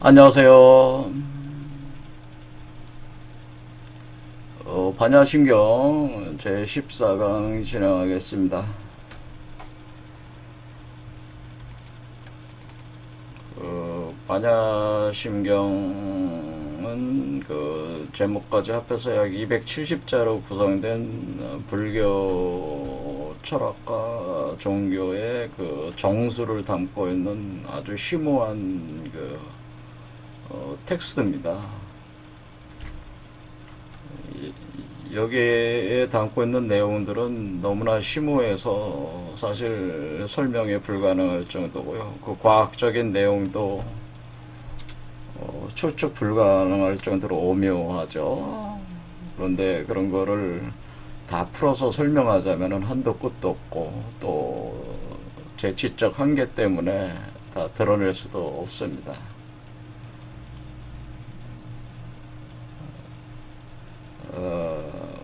안녕하세요. 반야신경 제14강 진행하겠습니다. 반야심경은 그 제목까지 합해서 약 270자로 구성된 불교 철학과 종교의 그 정수를 담고 있는 아주 심오한 그 텍스트입니다. 여기에 담고 있는 내용들은 너무나 심오해서 사실 설명이 불가능할 정도고요. 그 과학적인 내용도 추측 불가능할 정도로 오묘하죠. 그런데 그런 거를 다 풀어서 설명하자면 한도 끝도 없고 또 제 지적 한계 때문에 다 드러낼 수도 없습니다.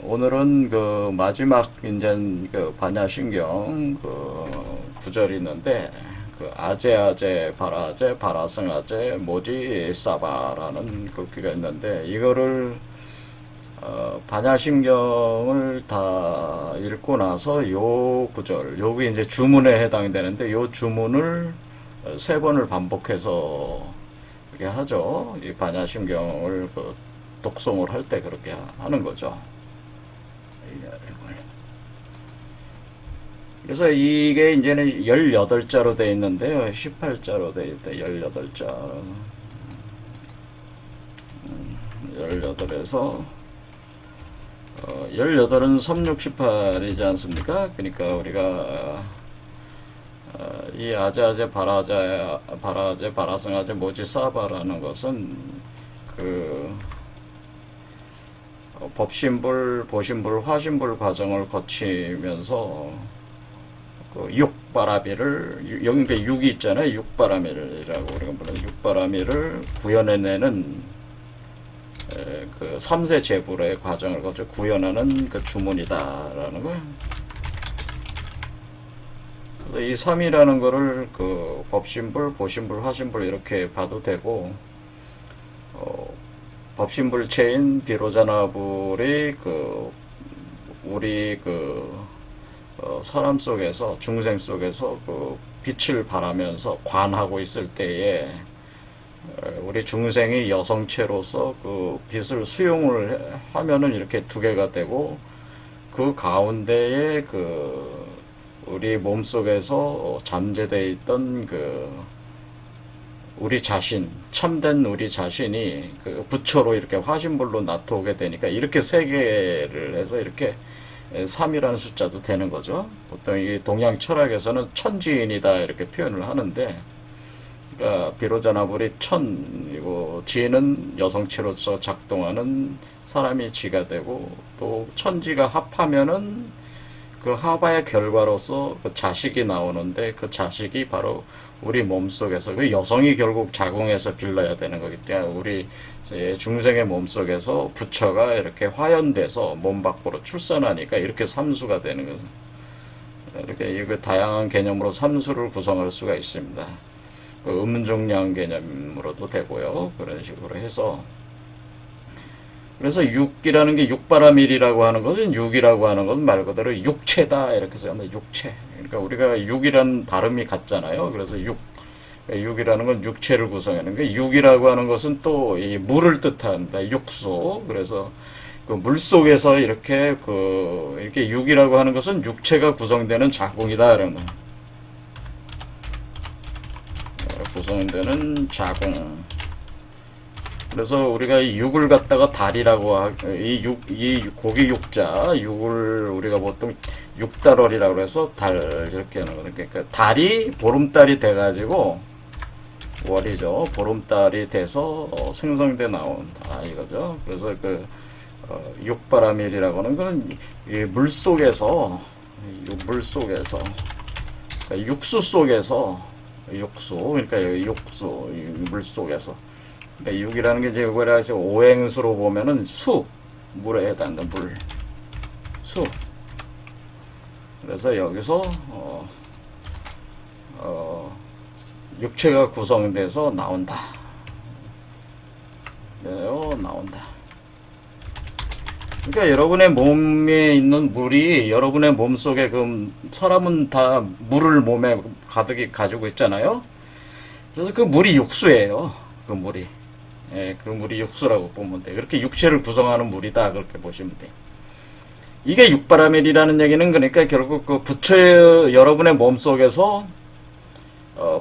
오늘은 그 마지막 이제 그 반야신경 그 구절이 있는데 그 아제 바라제 바라승아제 모지 사바라는 글귀가 있는데 이거를 반야심경을 다 읽고 나서 요 구절, 요게 이제 주문에 해당되는데 요 주문을 세 번을 반복해서 이렇게 하죠. 이 반야심경을 그 독송을 할 때 그렇게 하는 거죠. 그래서 이게 이제는 18자로 되어 있는데요. 18자로 되어 있다. 18자. 18에서 18은 368이지 않습니까? 그러니까 우리가 이 아제아제 바라제 바라승아제 모지 사바라는 것은 그 법신불, 보신불, 화신불 과정을 거치면서 그 육바라미를 여기 육이 있잖아요. 육바라미라고 우리가 부르는 육바라미를 구현해내는 그 3세 제불의 과정을 거쳐 구현하는 그 주문이다라는 거예요. 그래서 이 3이라는 거를 그 법신불, 보신불, 화신불 이렇게 봐도 되고 법신불체인 비로자나불이 그 우리 그 사람 속에서 중생 속에서 그 빛을 발하면서 관하고 있을 때에 우리 중생이 여성체로서 그 빛을 수용을 하면은 이렇게 두 개가 되고 그 가운데에 그 우리 몸 속에서 잠재되어 있던 그 우리 자신, 참된 우리 자신이 그 부처로 이렇게 화신불로 나타오게 되니까 이렇게 세 개를 해서 이렇게 3이라는 숫자도 되는 거죠. 보통 이 동양 철학에서는 천지인이다 이렇게 표현을 하는데, 그러니까 비로자나불이 천이고 지는 여성체로서 작동하는 사람이 지가 되고 또 천지가 합하면은 그 합의 결과로서 그 자식이 나오는데 그 자식이 바로 우리 몸속에서 그 여성이 결국 자궁에서 길러야 되는 거기 때문에 우리 중생의 몸속에서 부처가 이렇게 화연돼서 몸 밖으로 출산하니까 이렇게 삼수가 되는 거죠. 이렇게 이거 다양한 개념으로 삼수를 구성할 수가 있습니다. 그 음중량 개념으로도 되고요. 그런 식으로 해서 그래서 육이라는 게 육바라밀이라고 하는 것은 육이라고 하는 것은 말 그대로 육체다 이렇게 해서 육체. 그러니까 우리가 육이라는 발음이 같잖아요. 그래서 육이라는 건 육체를 구성하는 게 육이라고 하는 것은 또 이 물을 뜻합니다. 육수. 그래서 그 물 속에서 이렇게 이렇게 육이라고 하는 것은 육체가 구성되는 자궁이다 이런 구성되는 자궁. 그래서 우리가 이 육을 갖다가 달이라고 이 고기 육자 육을 우리가 보통 육달월이라고 해서 달 이렇게 하는 거예요. 그러니까 달이 보름달이 돼가지고 월이죠. 보름달이 돼서 생성돼 나온다 이거죠. 그래서 그 육바라밀이라고 하는 거는 이 물 속에서 그러니까 육수 속에서 그러니까 육수 물 속에서. 그러니까 육이라는 게 이제 이거라 해서 오행수로 보면은 물에 해당한다. 수. 그래서 여기서 육체가 구성돼서 나온다. 나온다. 그러니까 여러분의 몸에 있는 물이 여러분의 몸 속에 사람은 다 물을 몸에 가득히 가지고 있잖아요. 그래서 그 물이 육수예요. 그 물이. 예, 그 물이 육수라고 보면 돼. 그렇게 육체를 구성하는 물이다. 그렇게 보시면 돼. 이게 육바라밀이라는 얘기는 그러니까 결국 그 부처의 여러분의 몸 속에서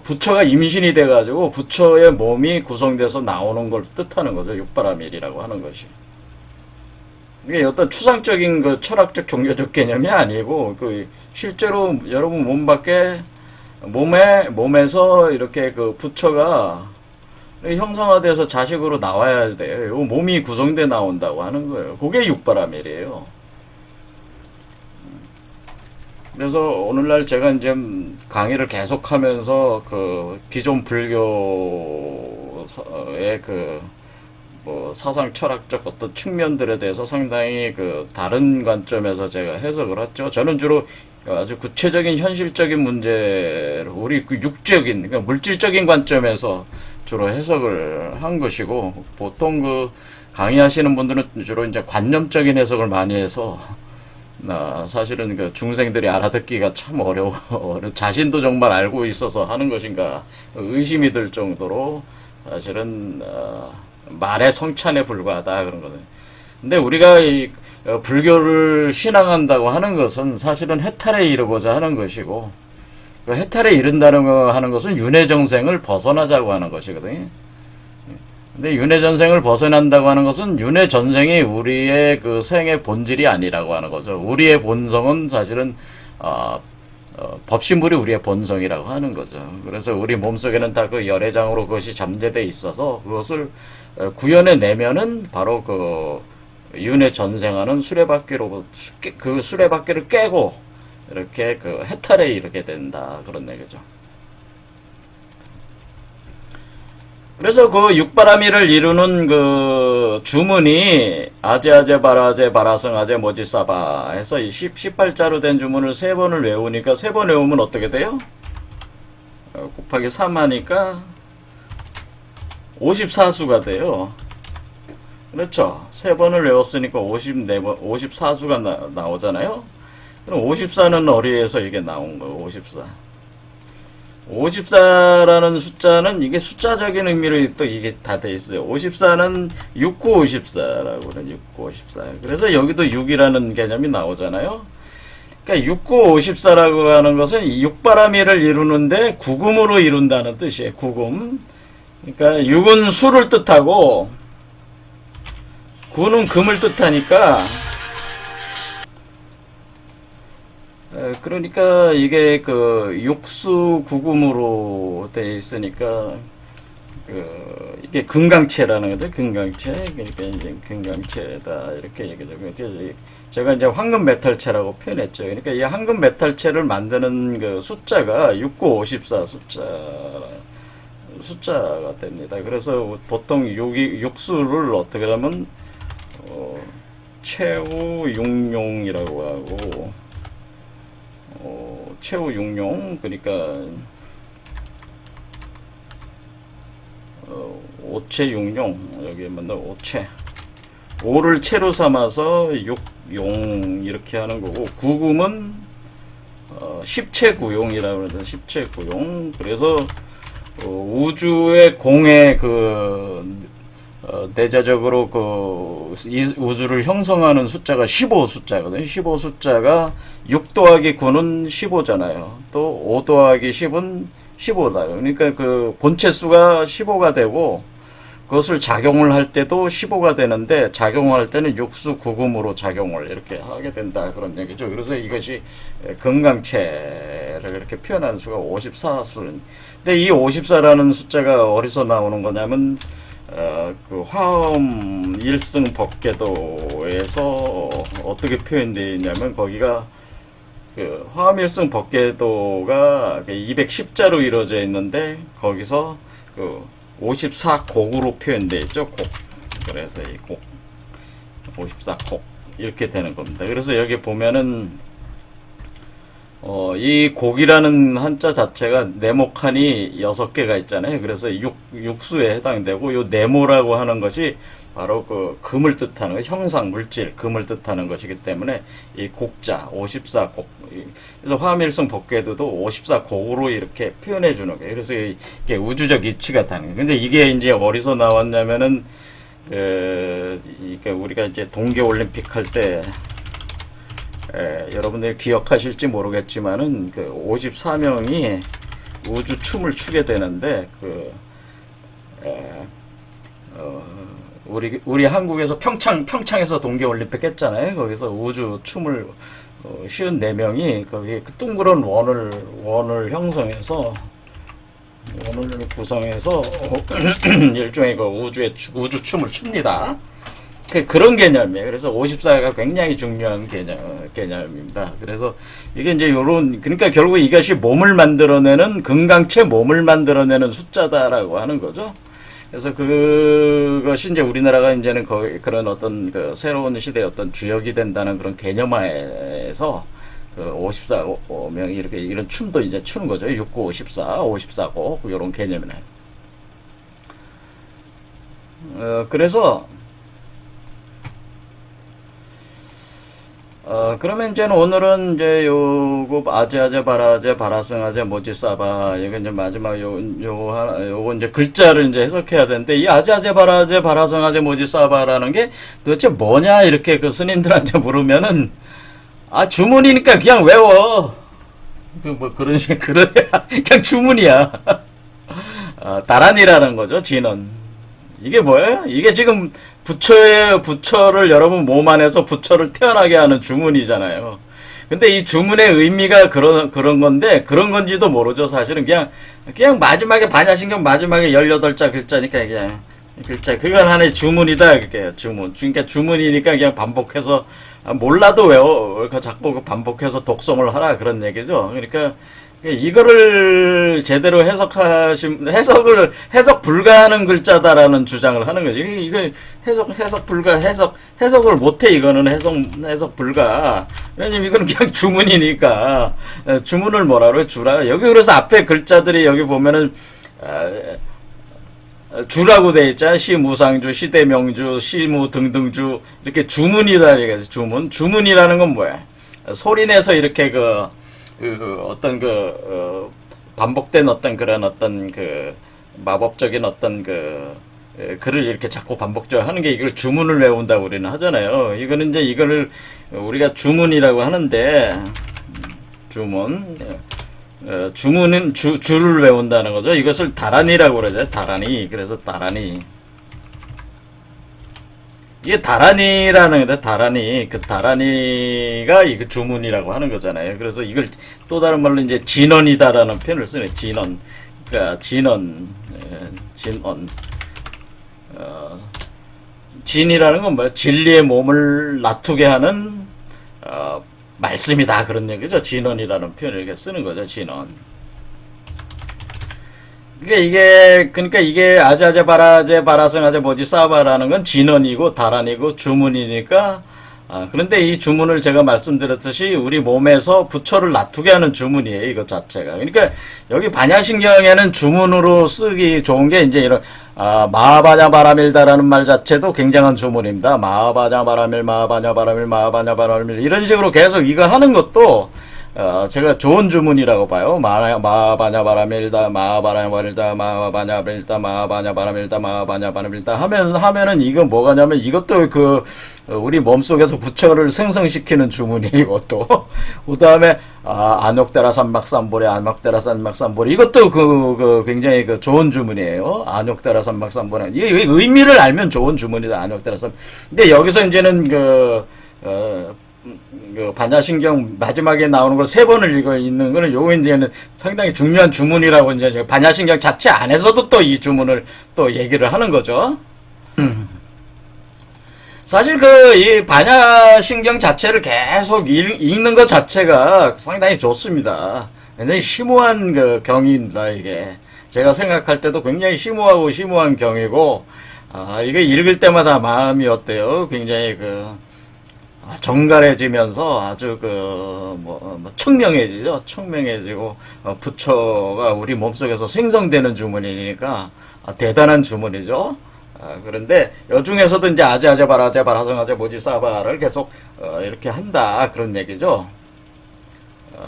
부처가 임신이 돼가지고 부처의 몸이 구성돼서 나오는 걸 뜻하는 거죠. 육바라밀이라고 하는 것이. 이게 어떤 추상적인 그 철학적 종교적 개념이 아니고 그 실제로 여러분 몸에서 이렇게 그 부처가 형성화돼서 자식으로 나와야 돼요. 몸이 구성돼 나온다고 하는 거예요. 그게 육바라밀이에요. 그래서 오늘날 제가 이제 강의를 계속하면서 그 기존 불교의 그 뭐 사상 철학적 어떤 측면들에 대해서 상당히 그 다른 관점에서 제가 해석을 했죠. 저는 주로 아주 구체적인 현실적인 문제를 우리 그 육적인 그러니까 물질적인 관점에서 주로 해석을 한 것이고 보통 그 강의하시는 분들은 주로 이제 관념적인 해석을 많이 해서 사실은 그 중생들이 알아듣기가 참 어려워. 자신도 정말 알고 있어서 하는 것인가 의심이 들 정도로 사실은 말의 성찬에 불과하다 그런 거거든요. 근데 우리가 이 불교를 신앙한다고 하는 것은 사실은 해탈에 이르고자 하는 것이고 그 해탈에 이른다는 거 하는 것은 윤회정생을 벗어나자고 하는 것이거든요. 근데 윤회전생을 벗어난다고 하는 것은 윤회전생이 우리의 그 생의 본질이 아니라고 하는 거죠. 우리의 본성은 사실은 법신물이 우리의 본성이라고 하는 거죠. 그래서 우리 몸속에는 다 그 열애장으로 그것이 잠재되어 있어서 그것을 구현해 내면은 바로 그 윤회전생하는 수레바퀴로 그 수레바퀴를 깨고 이렇게 그 해탈에 이르게 된다 그런 얘기죠. 그래서 그 육바라밀을 이루는 그 주문이 아제아제 바라제 바라승 아제 모지사바 해서 18자로 된 주문을 3번을 외우니까 3번 외우면 어떻게 돼요? 곱하기 3 하니까 54수가 돼요. 그렇죠? 3번을 외웠으니까 54수가 나오잖아요? 그럼 54는 어디에서 이게 나온 거예요? 54. 54라는 숫자는 이게 숫자적인 의미로 또 이게 다 돼 있어요. 54는 6954라고 그래요. 6954. 그래서 여기도 6이라는 개념이 나오잖아요. 그러니까 6954라고 하는 것은 이 육바라밀을 이루는데 구금으로 이룬다는 뜻이에요. 구금. 그러니까 6은 수를 뜻하고 9는 금을 뜻하니까 그러니까 이게 그 육수 구금으로 돼 있으니까 이게 금강체라는 거죠. 금강체. 그러니까 이제 금강체다 이렇게 얘기죠. 제가 이제 황금 메탈체라고 표현했죠. 그러니까 이 황금 메탈체를 만드는 그 숫자가 6954 숫자가 됩니다. 그래서 보통 육수를 어떻게 하면 최우육룡이라고 하고 최우육룡 그러니까 오체육룡 여기에 맞나 오체 5를 체로 삼아서 육용 이렇게 하는 거고 구금은 십체구용이라고 그러는데 십체구용 그래서 우주의 공의 내자적으로 이 우주를 형성하는 숫자가 15 숫자거든요. 15 숫자가 6 더하기 9는 15잖아요. 또 5 더하기 10은 15다. 그러니까 그 본체 수가 15가 되고 그것을 작용을 할 때도 15가 되는데 작용할 때는 육수 구금으로 작용을 이렇게 하게 된다. 그런 얘기죠. 그래서 이것이 금강체를 이렇게 표현하는 수가 54수. 근데 이 54라는 숫자가 어디서 나오는 거냐면 그 화엄 일승 법계도에서 어떻게 표현되어 있냐면 거기가 그 화엄 일승 법계도가 210자로 이루어져 있는데 거기서 그 54곡으로 표현되어 있죠. 곡. 그래서 이 곡 54곡 이렇게 되는 겁니다. 그래서 여기 보면은 이 곡이라는 한자 자체가 네모칸이 6개가 있잖아요. 그래서 육수에 해당되고, 요 네모라고 하는 것이 바로 그 금을 뜻하는 형상, 물질, 금을 뜻하는 것이기 때문에 이 곡자, 54곡. 그래서 화밀성 복궤도도 54곡으로 이렇게 표현해 주는 거예요. 그래서 이게 우주적 이치가 다는 거예요. 근데 이게 이제 어디서 나왔냐면은, 우리가 이제 동계올림픽 할 때, 여러분들이 기억하실지 모르겠지만은 그 54명이 우주 춤을 추게 되는데 우리 한국에서 평창에서 동계올림픽 했잖아요. 거기서 우주 춤을 54명이 거기 그 둥그런 원을 형성해서 원을 구성해서 일종의 그 우주 춤을 춥니다. 그런 개념이에요. 그래서 54가 굉장히 중요한 개념입니다. 그래서 이게 이제 그러니까 결국 이것이 몸을 만들어내는, 금강체 몸을 만들어내는 숫자다라고 하는 거죠. 그래서 그것이 이제 우리나라가 이제는 그런 어떤 그 새로운 시대의 어떤 주역이 된다는 그런 개념하에서 그 54명이 이렇게 이런 춤도 이제 추는 거죠. 69, 54, 54고, 이런 개념이네. 그래서 그러면 이제는 오늘은 이제 요거 아제아제 바라제 바라승아제 모지사바 이거 이제 마지막 요거 이제 글자를 이제 해석해야 되는데 이 아제아제 바라제 바라승아제 모지사바라는 게 도대체 뭐냐 이렇게 그 스님들한테 물으면은 주문이니까 그냥 외워 그런 식 그런 그냥 주문이야. 다란이라는 거죠. 진언. 이게 뭐예요? 이게 지금 부처를 여러분 몸 안에서 부처를 태어나게 하는 주문이잖아요. 근데 이 주문의 의미가 그런 건데, 그런 건지도 모르죠, 사실은. 그냥 마지막에, 반야신경 마지막에 18자 글자니까, 그냥, 글자. 그건 하나의 주문이다, 그게, 주문. 그러니까 주문이니까 그냥 반복해서, 몰라도 외워. 자꾸 반복해서 독송을 하라, 그런 얘기죠. 그러니까, 이거를 제대로 해석 불가하는 글자다라는 주장을 하는 거죠. 이거 해석을 못해, 이거는 해석 불가. 왜냐면 이거는 그냥 주문이니까. 주문을 뭐라고 해? 주라. 여기 그래서 앞에 글자들이 여기 보면은, 주라고 돼 있잖아. 시무상주, 시대명주, 시무 등등주. 이렇게 주문이다. 이거지, 주문. 주문이라는 건 뭐야? 소리내서 이렇게 어떤 반복된 어떤 그런 어떤 마법적인 어떤 글을 이렇게 자꾸 반복적으로 하는 게 이걸 주문을 외운다고 우리는 하잖아요. 이거는 이제 이거를 우리가 주문이라고 하는데, 주문은 주를 외운다는 거죠. 이것을 다란이라고 그러죠. 다란이. 그래서 다란이. 이게 다란이라는 건데, 다란이. 다란이가 이거 주문이라고 하는 거잖아요. 그래서 이걸 또 다른 말로 이제 진언이다라는 표현을 쓰네. 진언. 그러니까 진언. 진이라는 건 뭐야? 진리의 몸을 낮추게 하는, 말씀이다. 그런 얘기죠. 진언이라는 표현을 이렇게 쓰는 거죠. 진언. 그러니까 이게 아자제 바라제 바라승아제 모지사바라는 건 진언이고 다란이고 주문이니까 그런데 이 주문을 제가 말씀드렸듯이 우리 몸에서 부처를 낮추게 하는 주문이에요. 이것 자체가. 그러니까 여기 반야신경에는 주문으로 쓰기 좋은 게 이제 이런 마하바냐 바라밀다라는 말 자체도 굉장한 주문입니다. 마하바냐 바라밀 마하바냐 바라밀 마하바냐 바라밀 이런 식으로 계속 이거 하는 것도 제가 좋은 주문이라고 봐요. 마하바냐 바라밀다, 마하바냐 바밀다, 마하바냐 바밀다, 마하바냐 바라밀다, 마하바냐 바라밀다 하면은 이건 뭐가냐면 이것도 우리 몸속에서 부처를 생성시키는 주문이에요, 이것도. 그 다음에, 안욕대라 삼막삼보레, 안욕대라 삼막삼보레. 이것도 굉장히 좋은 주문이에요. 안욕대라 삼막삼보레. 이게 의미를 알면 좋은 주문이다, 안욕대라 삼. 근데 여기서 이제는 반야신경 마지막에 나오는 걸 3번을 읽는 거는 요거 이제는 상당히 중요한 주문이라고 이제 반야신경 자체 안에서도 또 이 주문을 또 얘기를 하는 거죠. 사실 이 반야신경 자체를 계속 읽는 것 자체가 상당히 좋습니다. 굉장히 심오한 경입니다, 이게. 제가 생각할 때도 굉장히 심오한 경이고, 이거 읽을 때마다 마음이 어때요? 굉장히 정갈해지면서 아주 청명해지죠. 청명해지고, 부처가 우리 몸속에서 생성되는 주문이니까, 대단한 주문이죠. 그런데, 여 중에서도 이제 아제아제 바라제 바라성아제 모지사바를 계속, 이렇게 한다. 그런 얘기죠.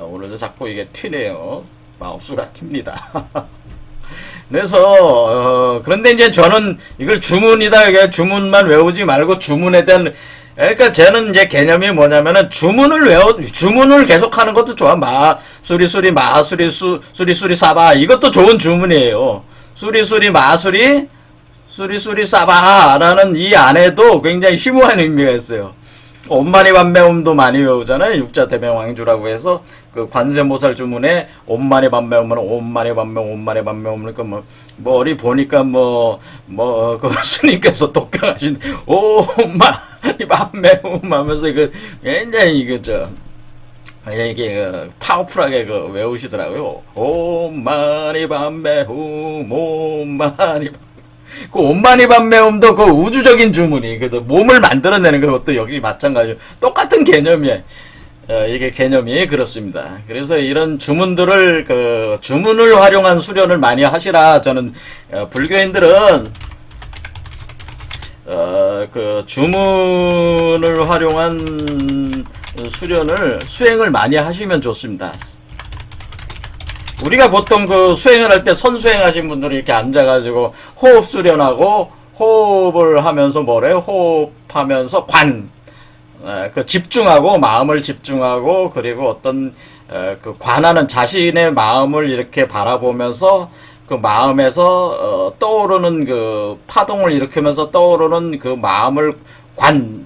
오늘도 자꾸 이게 튀네요. 마우스가 튑니다. 그래서, 그런데 이제 저는 이걸 주문이다. 이게 주문만 외우지 말고 주문에 대한 그러니까 쟤는 이제 개념이 뭐냐면은 주문을 계속 하는 것도 좋아. 수리수리 수리수리 사바 이것도 좋은 주문이에요. 수리수리 수리수리 사바라는 이 안에도 굉장히 심오한 의미가 있어요. 옴마니 밤매움도 많이 외우잖아요. 육자대명왕주라고 해서 그 관세모살 주문에 옴마니 밤매움은 옴마니 밤매움 그러니까 어디 보니까 그 스님께서 독강하신 옴마니 밤매움 하면서 굉장히 이게 파워풀하게 외우시더라고요. 옴마니 밤매움 옴마니 그 옴마니 밤매움도 그 우주적인 주문이 몸을 만들어내는 것도 여기 마찬가지로 똑같은 개념이에요. 이게 개념이 그렇습니다. 그래서 이런 주문들을 주문을 활용한 수련을 많이 하시라. 저는 불교인들은 주문을 활용한 수행을 많이 하시면 좋습니다. 우리가 보통 수행을 할 때 선수행 하신 분들은 이렇게 앉아가지고 호흡 수련하고 호흡을 하면서 호흡하면서 집중하고 마음을 집중하고 그리고 어떤 관하는 자신의 마음을 이렇게 바라보면서 그 마음에서 떠오르는 파동을 일으키면서 떠오르는 그 마음을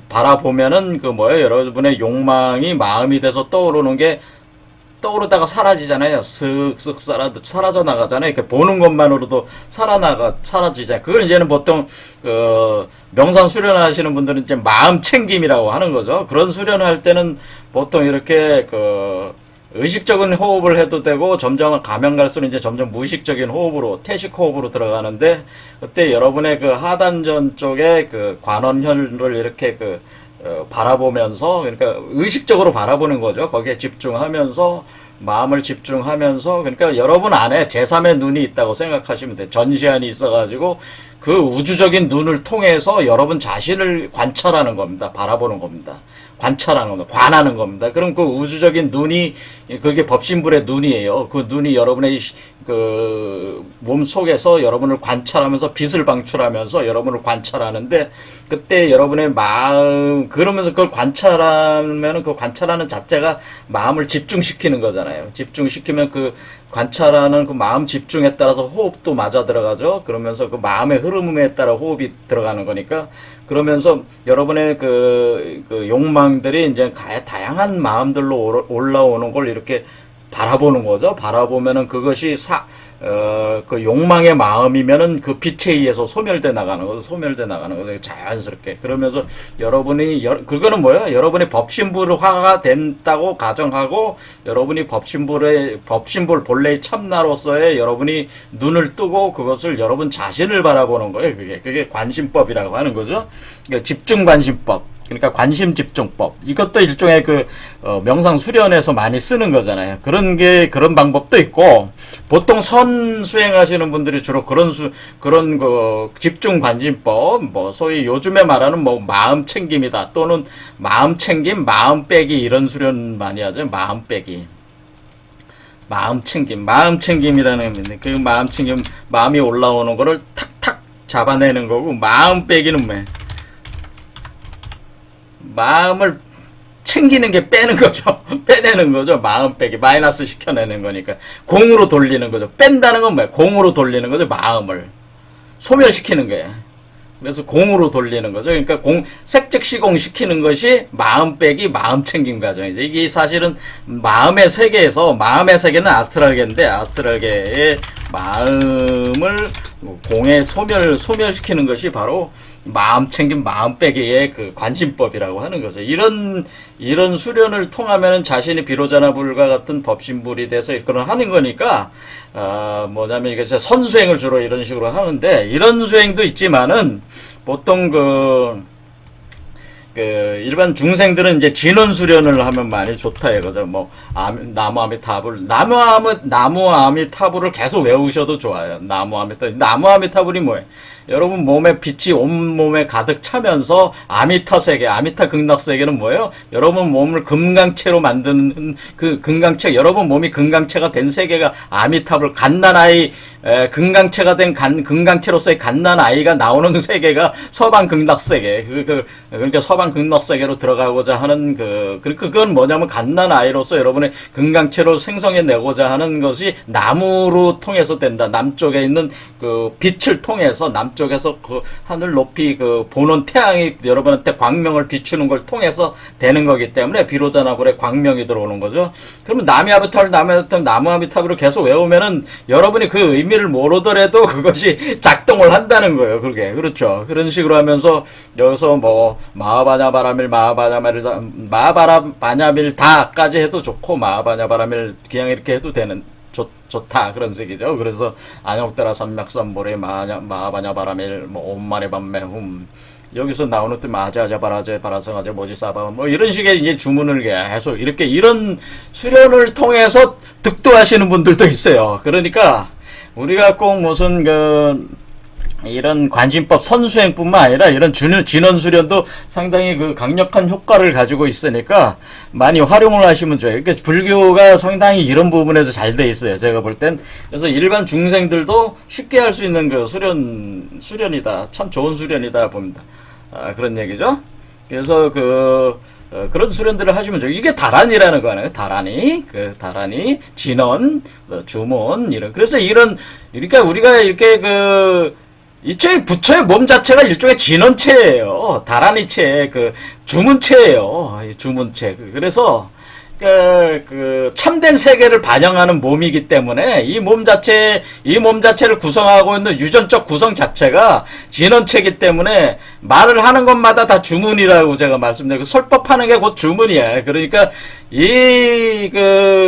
바라보면은 여러분의 욕망이 마음이 돼서 떠오르는 게 떠오르다가 사라지잖아요. 슥슥 사라져 나가잖아요. 이렇게 보는 것만으로도 사라지잖아요. 그걸 이제는 보통, 명상 수련하시는 분들은 이제 마음 챙김이라고 하는 거죠. 그런 수련을 할 때는 보통 이렇게, 의식적인 호흡을 해도 되고, 점점 가면 갈수록 이제 점점 무의식적인 호흡으로, 태식 호흡으로 들어가는데, 그때 여러분의 하단전 쪽에 관원혈을 이렇게 바라보면서 그러니까 의식적으로 바라보는 거죠. 거기에 집중하면서 마음을 집중하면서 그러니까 여러분 안에 제3의 눈이 있다고 생각하시면 돼요. 전시안이 있어가지고 그 우주적인 눈을 통해서 여러분 자신을 관찰하는 겁니다. 바라보는 겁니다. 관찰하는 겁니다. 관하는 겁니다. 그럼 그 우주적인 눈이 그게 법신불의 눈이에요. 그 눈이 여러분의 몸 속에서 여러분을 관찰하면서 빛을 방출하면서 여러분을 관찰하는데 그때 여러분의 마음 그러면서 그걸 관찰하면은 그 관찰하는 자체가 마음을 집중시키는 거잖아요. 집중시키면 그 관찰하는 그 마음 집중에 따라서 호흡도 맞아 들어가죠. 그러면서 그 마음의 흐름에 따라 호흡이 들어가는 거니까 그러면서 여러분의 그 욕망들이 이제 다양한 마음들로 올라오는 걸 이렇게 바라보는 거죠. 바라보면은 그것이 그 욕망의 마음이면은 그 빛에 의해서 소멸돼 나가는 거죠. 자연스럽게. 그러면서 그거는 뭐예요? 여러분이 법신불화가 된다고 가정하고 여러분이 법신불 본래의 참나로서의 여러분이 눈을 뜨고 그것을 여러분 자신을 바라보는 거예요. 그게 관심법이라고 하는 거죠. 그러니까 집중관심법. 그러니까 관심집중법. 이것도 일종의 명상 수련에서 많이 쓰는 거잖아요. 그런 방법도 있고, 보통 선 수행하시는 분들이 주로 그런 집중관심법, 소위 요즘에 말하는 마음 챙김이다. 또는 마음 챙김, 마음 빼기, 이런 수련 많이 하죠. 마음 빼기. 마음 챙김이라는, 그 마음 챙김, 마음이 올라오는 거를 탁탁 잡아내는 거고, 마음 빼기는 뭐예요? 마음을 챙기는 게 빼는 거죠. 빼내는 거죠. 마음 빼기. 마이너스 시켜내는 거니까. 공으로 돌리는 거죠. 뺀다는 건 뭐야? 공으로 돌리는 거죠. 마음을. 소멸시키는 거예요. 그래서 공으로 돌리는 거죠. 그러니까 색즉시공 시키는 것이 마음 빼기, 마음 챙김 과정이죠. 이게 사실은 마음의 세계는 아스트랄계인데, 아스트랄계의 마음을 공에 소멸시키는 것이 바로 마음 챙김, 마음 빼기의 관심법이라고 하는 거죠. 이런 수련을 통하면은 자신이 비로자나 불과 같은 법신불이 돼서 그런 하는 거니까, 뭐냐면 이게 선수행을 주로 이런 식으로 하는데, 이런 수행도 있지만은, 보통 일반 중생들은 이제 진원 수련을 하면 많이 좋다 이거죠. 뭐 나무 아미타불, 나무 아미타불을 계속 외우셔도 좋아요. 나무 아미타불이 뭐예요? 여러분 몸에 빛이 온몸에 가득 차면서 아미타 세계, 아미타 극락 세계는 뭐예요? 여러분 몸을 금강체로 만드는 그 금강체, 여러분 몸이 금강체가 된 세계가 아미타불, 갓난아이, 금강체가 된 금강체로서의 갓난아이가 나오는 세계가 서방 극락 세계. 그러니까 서방 극락 세계로 들어가고자 하는 그건 뭐냐면 갓난아이로서 여러분의 금강체로 생성해내고자 하는 것이 나무로 통해서 된다. 남쪽에 있는 그 빛을 통해서 쪽에서 그 하늘 높이 보는 태양이 여러분한테 광명을 비추는 걸 통해서 되는 거기 때문에 비로자나불에 광명이 들어오는 거죠. 그러면 나무 아미타불을 계속 외우면은 여러분이 그 의미를 모르더라도 그것이 작동을 한다는 거예요. 그게 그렇죠. 그런 식으로 하면서 여기서 뭐 마하바냐바라밀다까지 해도 좋고 마하바냐바라밀 그냥 이렇게 해도 되는. 좋다 그런 식이죠. 그래서 안역대라 삼맥삼보레 마하바냐바라밀 뭐 옴마네 밤매훔 여기서 나오는 또 마자자 바라제 바라성아제 모지사바 뭐 이런 식의 이제 주문을 계속 이렇게 이런 수련을 통해서 득도하시는 분들도 있어요. 그러니까 우리가 꼭 무슨 이런 관심법 선수행뿐만 아니라 이런 진원 수련도 상당히 강력한 효과를 가지고 있으니까 많이 활용을 하시면 좋아요. 그러니까 불교가 상당히 이런 부분에서 잘 돼 있어요. 제가 볼 땐. 그래서 일반 중생들도 쉽게 할 수 있는 수련이다. 참 좋은 수련이다 봅니다. 그런 얘기죠. 그래서 그런 수련들을 하시면 좋아요. 이게 다란이라는 거잖아요. 다란이, 진원, 주문, 그래서 그러니까 우리가 이렇게 이쪽에 부처의 몸 자체가 일종의 진원체예요. 다란이체, 주문체예요. 주문체. 그래서 참된 세계를 반영하는 몸이기 때문에 이 몸 자체를 구성하고 있는 유전적 구성 자체가 진원체이기 때문에 말을 하는 것마다 다 주문이라고 제가 말씀드리고 설법하는 게 곧 주문이야. 그러니까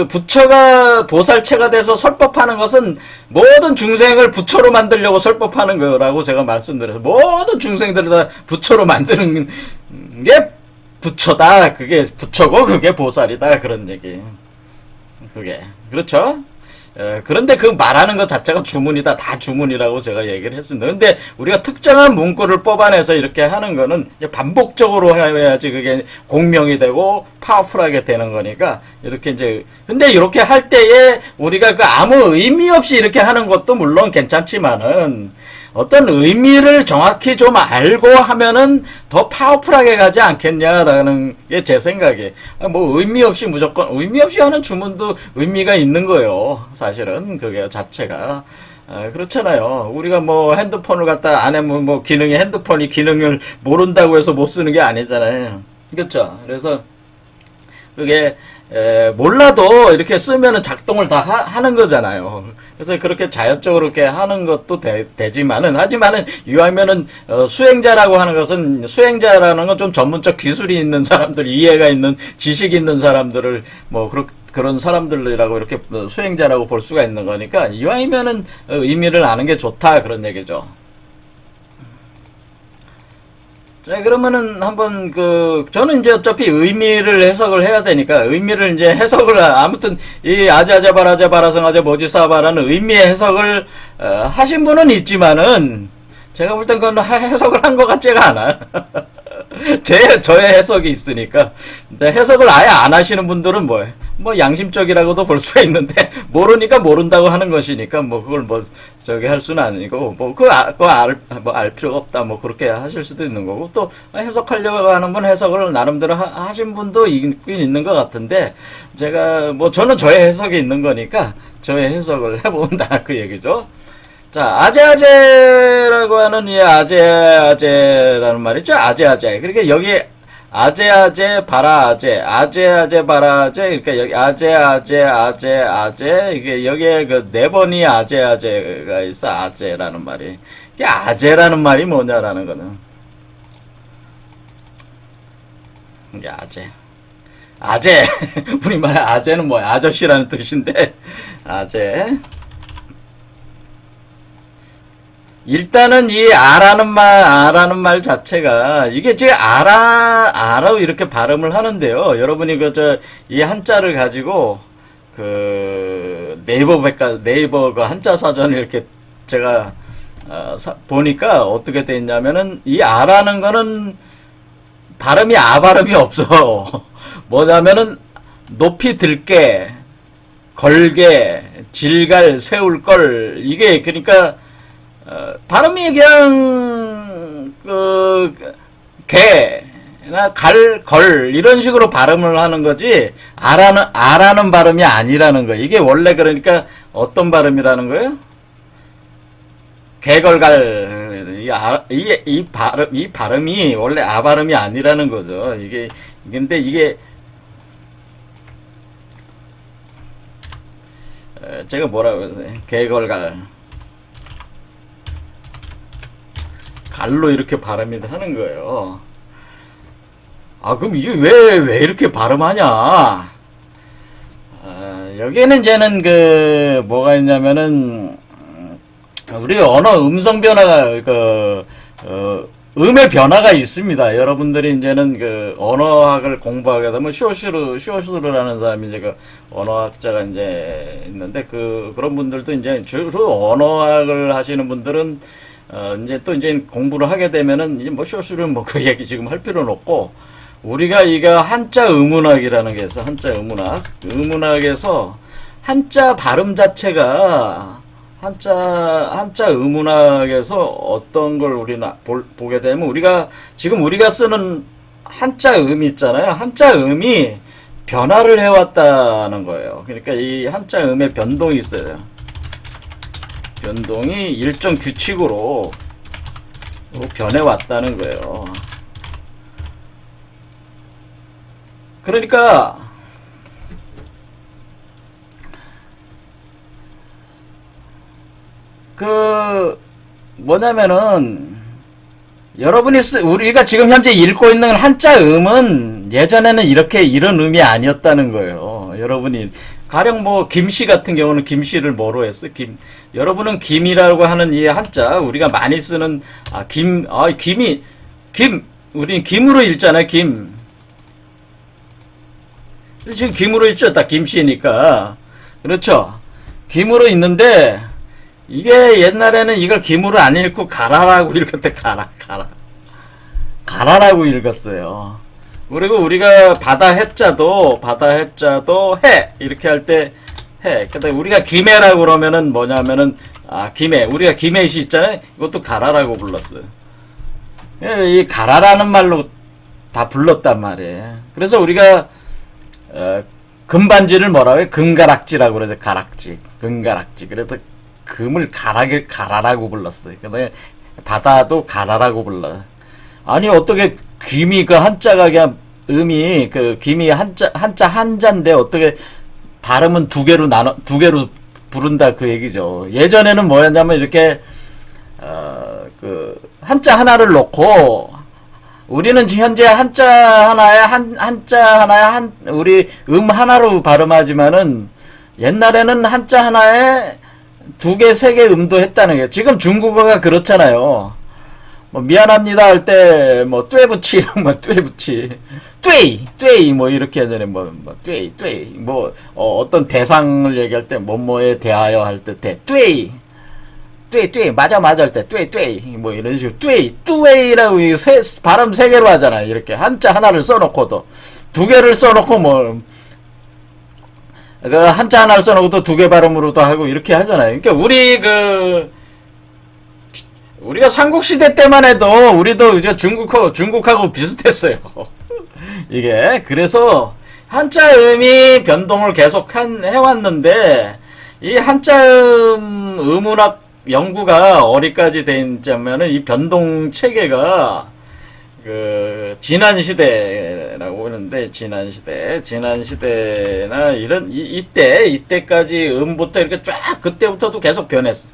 부처가 보살체가 돼서 설법하는 것은 모든 중생을 부처로 만들려고 설법하는 거라고 제가 말씀드려서 모든 중생들을 다 부처로 만드는 게 부처다. 그게 부처고 그게 보살이다. 그런 얘기. 그게 그렇죠. 그런데 말하는 것 자체가 주문이다. 다 주문이라고 제가 얘기를 했습니다. 근데 우리가 특정한 문구를 뽑아내서 이렇게 하는 거는 이제 반복적으로 해야지 그게 공명이 되고 파워풀하게 되는 거니까 이렇게 근데 이렇게 할 때에 우리가 아무 의미 없이 이렇게 하는 것도 물론 괜찮지만은 어떤 의미를 정확히 좀 알고 하면은 더 파워풀하게 가지 않겠냐라는 게 제 생각이에요. 뭐 의미 없이 하는 주문도 의미가 있는 거예요. 사실은 그게 자체가. 그렇잖아요. 우리가 뭐 핸드폰을 갖다 안에 핸드폰이 기능을 모른다고 해서 못 쓰는 게 아니잖아요. 그렇죠. 그래서 그게 몰라도 이렇게 쓰면은 작동을 다 하는 거잖아요. 그래서 그렇게 자연적으로 이렇게 하는 것도 되지만은, 이왕이면은, 수행자라고 하는 것은, 수행자라는 건 좀 전문적 기술이 있는 사람들, 이해가 있는, 지식이 있는 사람들을, 그런 사람들이라고 이렇게 수행자라고 볼 수가 있는 거니까, 이왕이면은 의미를 아는 게 좋다, 그런 얘기죠. 자, 그러면은 한번 저는 이제 어차피 의미를 해석을 해야 되니까 의미를 이제 해석을 아무튼 이 아자자바라자 바라성아자 모지사바라는 의미의 해석을 하신 분은 있지만은 제가 볼 땐 그건 해석을 한 것 같지가 않아요. 저의 해석이 있으니까. 근데 해석을 아예 안 하시는 분들은 뭐 양심적이라고도 볼 수가 있는데 모르니까 모른다고 하는 것이니까 그걸 할 수는 아니고 알 필요가 없다 그렇게 하실 수도 있는 거고 또 해석하려고 하는 분 해석을 나름대로 하신 분도 있긴 있는 것 같은데 제가 저는 저의 해석이 있는 거니까 저의 해석을 해본다 그 얘기죠. 자, 아제아제라고 하는 이 아제아제라는 말이죠. 아제아제. 그러니까 여기 아제아제 바라아제, 아제아제 바라아제. 그러니까 여기 아제 이게 여기에 네 번이 아제아제가 있어. 아제라는 말이. 이게 아제라는 말이 뭐냐라는 거는. 이게 아제. 우리말에 아제는 뭐야? 아저씨라는 뜻인데. 아제. 일단은 이 아라는 말 자체가, 이게 제 아라고 이렇게 발음을 하는데요. 여러분이 이 한자를 가지고, 네이버 그 한자 사전을 이렇게 제가, 보니까 어떻게 돼 있냐면은, 이 아라는 거는 발음이 발음이 없어. 뭐냐면은, 높이 들게, 걸게, 질갈, 세울 걸, 이게, 그러니까, 발음이 그냥, 개나 걸, 이런 식으로 발음을 하는 거지, 아라는 발음이 아니라는 거예요. 이게 원래 그러니까 어떤 발음이라는 거예요? 개걸갈, 이 발음이 원래 발음이 아니라는 거죠. 근데 이게, 제가 뭐라고 했어요? 개걸갈. 갈로 이렇게 발음이 하는 거예요. 그럼 이게 왜 이렇게 발음하냐? 여기에는 이제는 뭐가 있냐면은, 우리 언어 음성 변화가, 음의 변화가 있습니다. 여러분들이 이제는 언어학을 공부하게 되면 쇼슈르라는 사람이 이제 언어학자가 이제 있는데 그런 분들도 이제 주로 언어학을 하시는 분들은 이제 공부를 하게 되면은 이제 뭐 쇼슈르는 뭐 그 얘기 지금 할 필요는 없고 우리가 이거 한자 의문학이라는 게 있어. 한자 의문학에서 한자 발음 자체가 한자 의문학에서 어떤 걸 우리나 보게 되면 지금 우리가 쓰는 한자 음이 있잖아요. 한자 음이 변화를 해왔다는 거예요. 그러니까 이 한자 음의 변동이 있어요. 변동이 일정 규칙으로 변해왔다는 거예요. 그러니까 뭐냐면은 여러분이 우리가 지금 현재 읽고 있는 한자 음은 예전에는 이런 음이 아니었다는 거예요. 여러분이 가령 뭐 김씨 같은 경우는 김씨를 뭐로 했어? 여러분은 김이라고 하는 이 한자 우리가 많이 쓰는 우리는 김으로 읽잖아요. 김. 지금 김으로 읽죠. 다 김씨니까. 그렇죠. 김으로 읽는데 이게 옛날에는 이걸 김으로 안 읽고 가라라고 읽었대. 가라라고 읽었어요. 그리고 우리가 바다 해자도 해 이렇게 할 때 해. 근데 우리가 김해라고 그러면은 뭐냐면은 김해. 우리가 김해시 있잖아요. 이것도 가라라고 불렀어요. 이 가라라는 말로 다 불렀단 말이에요. 그래서 우리가 금반지를 뭐라고 해요? 금가락지라고 그러죠. 가락지. 금가락지. 그래서 금을 가라라고 불렀어요. 근데 바다도 가라라고 불러요. 아니 어떻게 김이 한자가 그냥 음이 김이 한자인데 어떻게 발음은 두 개로 부른다 그 얘기죠. 예전에는 뭐였냐면 이렇게 한자 하나를 놓고 우리는 현재 한자 하나에 우리 하나로 발음하지만은 옛날에는 한자 하나에 두 개, 세 개 음도 했다는 게 지금 중국어가 그렇잖아요. 뭐 미안합니다 할 때 뭐 뚜에부치 뚜에이 뭐 이렇게 하잖아요. 뚜에이 어떤 대상을 얘기할 때 뭐뭐에 대하여 할 때 뚜에이 맞아 할 때 뚜에이 뭐 이런 식으로 뚜에이라고 발음 세 개로 하잖아요. 이렇게 한자 하나를 써놓고도 두 개를 써놓고 한자 하나를 써놓고 또 두 개 발음으로도 하고 이렇게 하잖아요. 그러니까 우리가 삼국시대 때만 해도 우리도 이제 중국하고 비슷했어요. 이게 그래서 한자음이 변동을 계속 해왔는데 이 한자음 의문학 연구가 어디까지 됐냐면은 이 변동 체계가 지난 시대라고 하는데 지난 시대나 이때까지 음부터 이렇게 쫙 그때부터도 계속 변했어.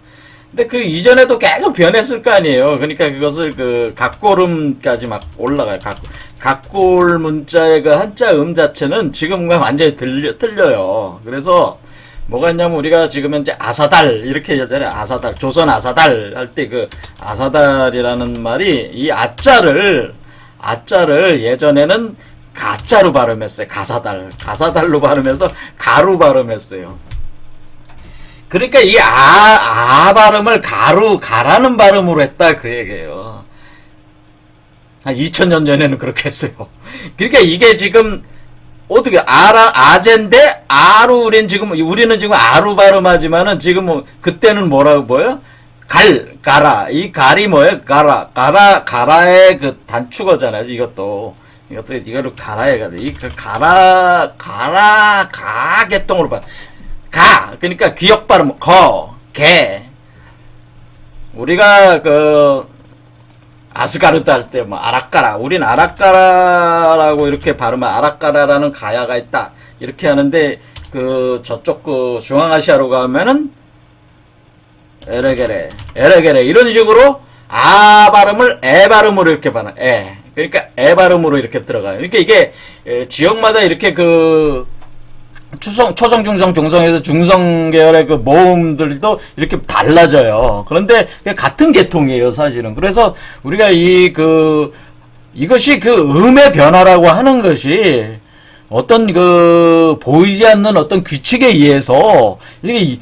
근데 그 이전에도 계속 변했을 거 아니에요. 그러니까 그것을 각골음까지 막 올라가요. 각골 문자의 한자 자체는 지금과 완전히 틀려요. 그래서 뭐가 있냐면 우리가 지금 현재 아사달 이렇게 하잖아요. 아사달, 조선 아사달 할 때 그 아사달이라는 말이 이 아자를 예전에는 가자로 발음했어요. 가사달로 발음해서 가로 발음했어요. 그러니까 이 발음을 가라는 발음으로 했다 그 얘기예요. 한 2000년 전에는 그렇게 했어요. 그러니까 이게 지금 어떻게 아젠데 우리는 지금 아루 발음하지만은 지금 뭐 그때는 뭐라고 보여? 가라. 이 갈이 뭐예요? 가라의 그 단축어잖아요. 이거를 가라에 가라. 가 개통으로 봐. 그러니까 귀역 발음 개. 우리가 아스가르드 할 때 뭐 아라까라, 우린 아라까라라고 이렇게 발음을, 아라까라라는 가야가 있다 이렇게 하는데 저쪽 중앙아시아로 가면은 에레게레 이런 식으로 발음을 에 발음으로 이렇게 발음, 그러니까 에 발음으로 이렇게 들어가요. 그러니까 이게 지역마다 이렇게 초성, 중성, 종성에서 중성 계열의 모음들도 이렇게 달라져요. 그런데 같은 계통이에요, 사실은. 그래서 우리가 이것이 음의 변화라고 하는 것이 어떤 보이지 않는 어떤 규칙에 의해서 이렇게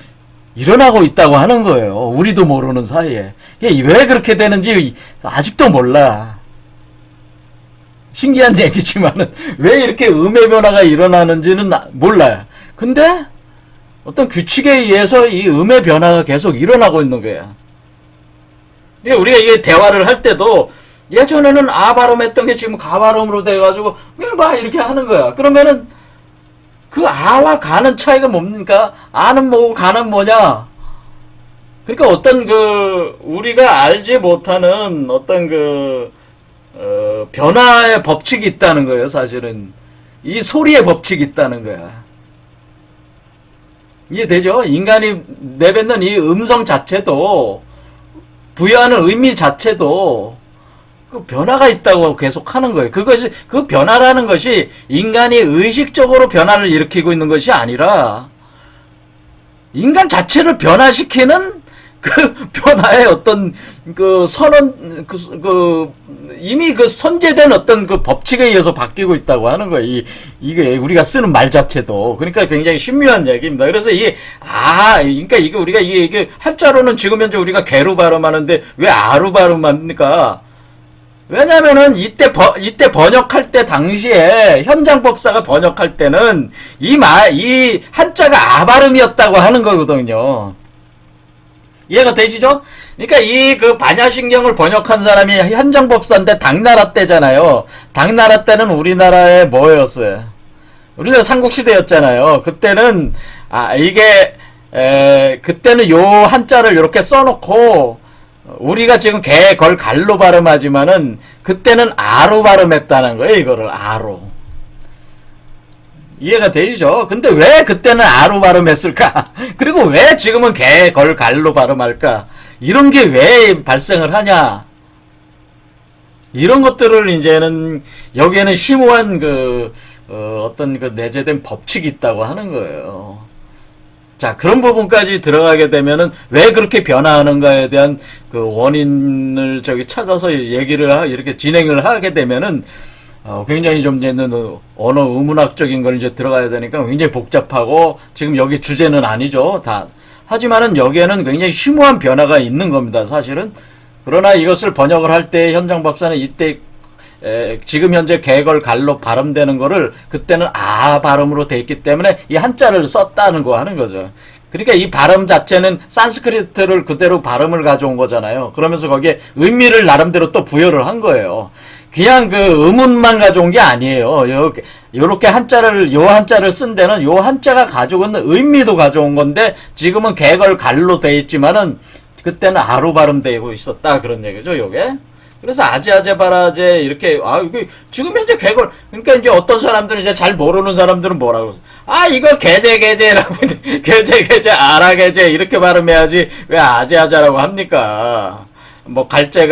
일어나고 있다고 하는 거예요. 우리도 모르는 사이에. 이게 왜 그렇게 되는지 아직도 몰라. 신기한 얘기지만은 왜 이렇게 음의 변화가 일어나는지는 몰라요. 근데 어떤 규칙에 의해서 이 음의 변화가 계속 일어나고 있는 거야. 그러니까 우리가 이게 대화를 할 때도 예전에는 아 발음했던 게 지금 가 발음으로 돼가지고 그냥 막 이렇게 하는 거야. 그러면은 그 아와 가는 차이가 뭡니까? 아는 뭐고 가는 뭐냐? 그러니까 어떤 우리가 알지 못하는 어떤 변화의 법칙이 있다는 거예요, 사실은. 이 소리의 법칙이 있다는 거야. 이해되죠? 인간이 내뱉는 이 음성 자체도, 부여하는 의미 자체도, 변화가 있다고 계속 하는 거예요. 그 변화라는 것이 인간이 의식적으로 변화를 일으키고 있는 것이 아니라, 인간 자체를 변화시키는 변화의 어떤 선언 이미 선제된 어떤 법칙에 의해서 바뀌고 있다고 하는 거예요. 이게 우리가 쓰는 말 자체도. 그러니까 굉장히 신묘한 얘기입니다. 그래서 그러니까 우리가 이게 한자로는 지금 현재 우리가 개로 발음하는데 왜 아로 발음합니까? 왜냐면은 이때 번역할 때 당시에 현장법사가 번역할 때는 이 한자가 아 발음이었다고 하는 거거든요. 이해가 되시죠? 그러니까 반야신경을 번역한 사람이 현장법사인데 당나라 때잖아요. 당나라 때는 우리나라의 뭐였어요? 우리나라 삼국시대였잖아요. 그때는 그때는 요 한자를 이렇게 써놓고 우리가 지금 개, 걸, 갈로 발음하지만은 그때는 아로 발음했다는 거예요. 이거를 아로. 이해가 되시죠? 근데 왜 그때는 아로 발음했을까? 그리고 왜 지금은 개, 걸, 갈로 발음할까? 이런 게 왜 발생을 하냐? 이런 것들을 이제는 여기에는 심오한 어떤 내재된 법칙이 있다고 하는 거예요. 자, 그런 부분까지 들어가게 되면은 왜 그렇게 변화하는가에 대한 원인을 찾아서 얘기를 이렇게 진행을 하게 되면은 굉장히 좀 이제는 언어 의문학적인 걸 이제 들어가야 되니까 굉장히 복잡하고 지금 여기 주제는 아니죠. 하지만은 여기에는 굉장히 심오한 변화가 있는 겁니다. 사실은. 그러나 이것을 번역을 할 때 현장법사는 이때 지금 현재 개걸 갈로 발음되는 거를 그때는 아 발음으로 돼 있기 때문에 이 한자를 썼다는 거 하는 거죠. 그러니까 이 발음 자체는 산스크리트를 그대로 발음을 가져온 거잖아요. 그러면서 거기에 의미를 나름대로 또 부여를 한 거예요. 그냥 음운만 가져온 게 아니에요. 요렇게 요 한자를 쓴 데는 요 한자가 가지고 있는 의미도 가져온 건데 지금은 개걸 갈로 돼 있지만은 그때는 아로 발음되고 있었다 그런 얘기죠, 요게. 그래서 아제아제바라제 이렇게 이게 지금 현재 개걸 그러니까 이제 어떤 사람들은 이제 잘 모르는 사람들은 뭐라고 이걸 개제라고 개제 아라개제 이렇게 발음해야지 왜 아제아자라고 합니까? 뭐 갈제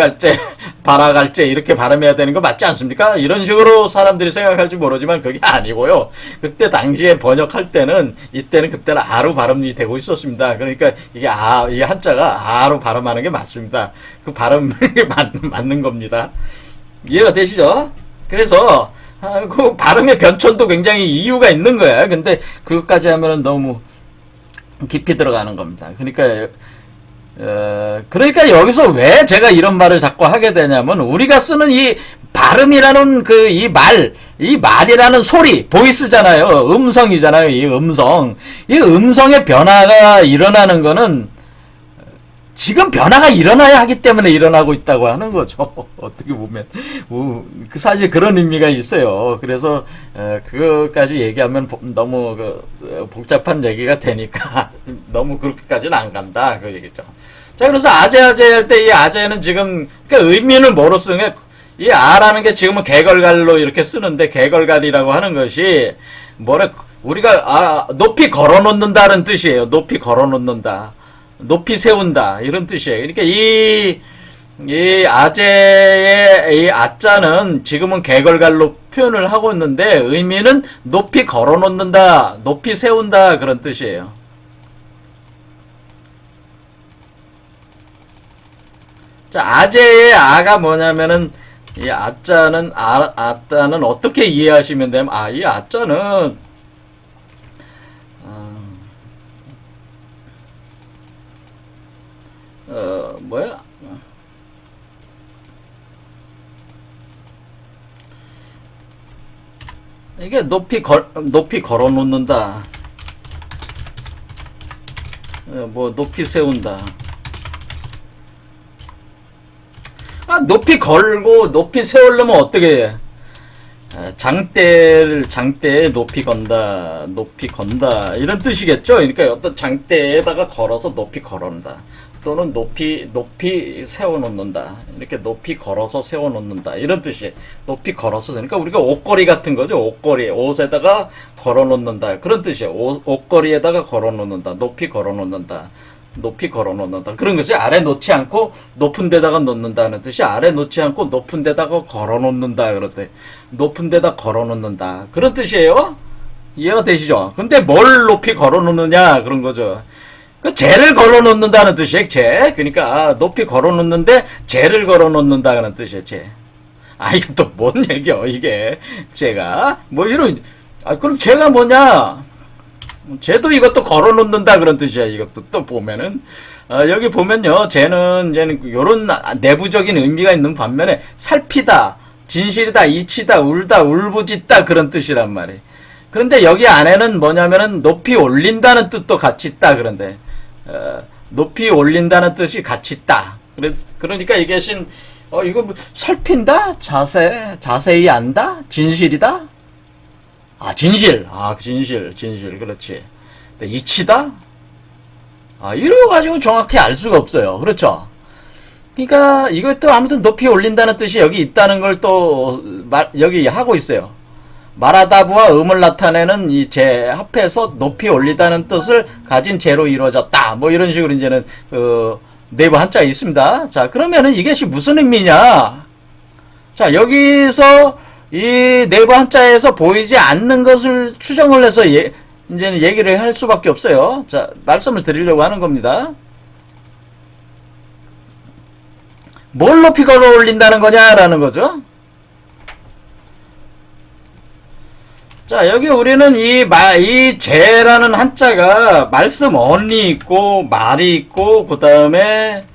바라갈제 이렇게 발음해야 되는 거 맞지 않습니까? 이런 식으로 사람들이 생각할지 모르지만 그게 아니고요. 그때 당시에 번역할 때는 이때는 그때는 아로 발음이 되고 있었습니다. 그러니까 이게 이 한자가 아로 발음하는 게 맞습니다. 그 발음이 맞는 겁니다. 이해가 되시죠? 그래서 그 발음의 변천도 굉장히 이유가 있는 거야. 근데 그것까지 하면은 너무 깊이 들어가는 겁니다. 그러니까 여기서 왜 제가 이런 말을 자꾸 하게 되냐면, 우리가 쓰는 이 발음이라는 이 말이라는 소리, 보이스잖아요. 음성이잖아요. 이 음성의 변화가 일어나는 거는 지금 변화가 일어나야 하기 때문에 일어나고 있다고 하는 거죠. 어떻게 보면 사실 그런 의미가 있어요. 그래서 그거까지 얘기하면 너무 복잡한 얘기가 되니까 너무 그렇게까지는 안 간다 그 얘기죠. 자, 그래서 아재 할 때 이 아재는 지금 그러니까 의미는 뭐로 쓰는 게, 이 아라는 게 지금은 개걸갈로 이렇게 쓰는데, 개걸갈이라고 하는 것이 우리가 높이 걸어놓는다는 뜻이에요. 높이 걸어놓는다, 높이 세운다, 이런 뜻이에요. 그러니까 이 아재의 이 아자는 지금은 개걸갈로 표현을 하고 있는데, 의미는 높이 걸어놓는다, 높이 세운다, 그런 뜻이에요. 자, 아재의 아가 뭐냐면은, 이 아자는, 아자는 어떻게 이해하시면 되면, 이 아자는, 뭐야? 이게 높이 걸어 놓는다. 뭐, 높이 세운다. 높이 걸고, 높이 세우려면 어떻게 해? 장대에 높이 건다, 이런 뜻이겠죠? 그러니까 어떤 장대에다가 걸어서 높이 걸어놓는다. 또는 높이 세워놓는다. 이렇게 높이 걸어서 세워놓는다. 이런 뜻이에요. 높이 걸어서. 그러니까 우리가 옷걸이 같은 거죠. 옷에다가 걸어놓는다. 그런 뜻이에요. 옷걸이에다가 걸어놓는다. 높이 걸어놓는다. 그런 것이 아래 놓지 않고 높은 데다가 놓는다는 뜻이, 아래 놓지 않고 높은 데다가 걸어놓는다. 그럴 높은 데다 걸어놓는다. 그런 뜻이에요. 이해가 되시죠? 근데 뭘 높이 걸어놓느냐, 그런 거죠. 재를 걸어놓는다는 뜻이에요, 재. 그러니까, 높이 걸어놓는데, 재를 걸어놓는다는 뜻이에요, 재. 이거 또 뭔 얘기야, 이게. 재가. 그럼 재가 뭐냐? 쟤도 이것도 걸어놓는다 그런 뜻이야. 이것도 또 보면은 여기 보면요, 쟤는 요런 내부적인 의미가 있는 반면에 살피다, 진실이다, 이치다, 울다, 울부짖다 그런 뜻이란 말이에요. 그런데 여기 안에는 뭐냐면은 높이 올린다는 뜻도 같이 있다. 그런데 높이 올린다는 뜻이 같이 있다. 그러니까 이게 이거 뭐 살핀다, 자세히 안다, 진실이다. 진실, 그렇지. 이치다? 이래가지고 정확히 알 수가 없어요. 그렇죠? 그러니까, 이것도 아무튼 높이 올린다는 뜻이 여기 있다는 걸 여기 하고 있어요. 마라다부와 음을 나타내는 이 재 합해서 높이 올리다는 뜻을 가진 재로 이루어졌다. 뭐 이런 식으로 이제는, 네이버 한자가 있습니다. 자, 그러면은 이것이 무슨 의미냐? 자, 여기서, 이 네이버 한자에서 보이지 않는 것을 추정을 해서 이제는 얘기를 할 수밖에 없어요. 자, 말씀을 드리려고 하는 겁니다. 뭘 높이 걸어 올린다는 거냐라는 거죠. 자, 여기 우리는 이 재라는 한자가 말씀 언이 있고 말이 있고 그 다음에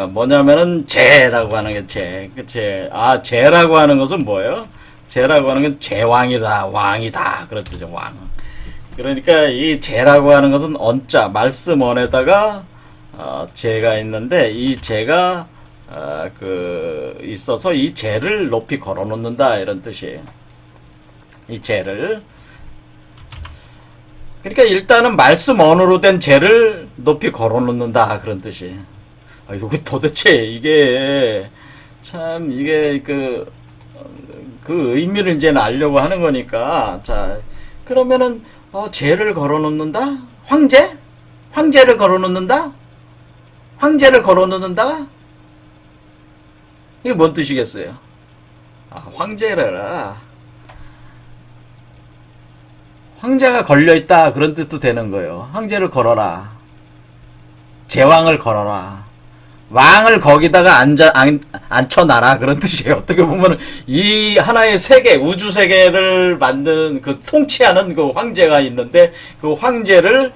뭐냐면은 재라고 하는 게 재라고 하는 것은 뭐예요? 재라고 하는 건 제왕이다, 왕이다, 그런 뜻이죠, 왕. 그러니까 이 재라고 하는 것은 언자, 말씀 언에다가 재가 있는데, 이 재가 있어서 이 재를 높이 걸어놓는다, 이런 뜻이에요. 이 재를. 그러니까 일단은 말씀 언어로 된 재를 높이 걸어놓는다, 그런 뜻이에요. 이거 도대체 이게 참 이게 그 의미를 이제는 알려고 하는 거니까. 자, 그러면은 재를 걸어놓는다? 황제를 걸어놓는다? 황제를 걸어놓는다? 이게 뭔 뜻이겠어요? 황제를, 황제가 걸려있다. 그런 뜻도 되는 거예요. 황제를 걸어라. 제왕을 걸어라. 왕을 거기다가 앉혀놔라. 그런 뜻이에요. 어떻게 보면 이 하나의 세계, 우주 세계를 만드는 그 통치하는 그 황제가 있는데 그 황제를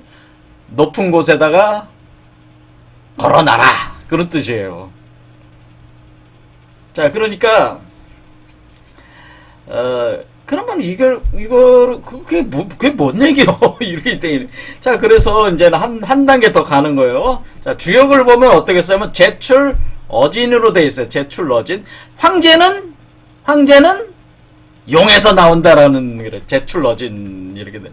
높은 곳에다가 걸어놔라. 그런 뜻이에요. 자, 그러니까 그러면 그게 뭔 얘기요? 이렇게 되네. 자, 그래서 이제는 한 단계 더 가는 거예요. 자, 주역을 보면 어떻게 쓰면 제출 어진으로 돼 있어요. 제출 어진. 황제는 용에서 나온다라는, 그래. 제출 어진, 이렇게 돼.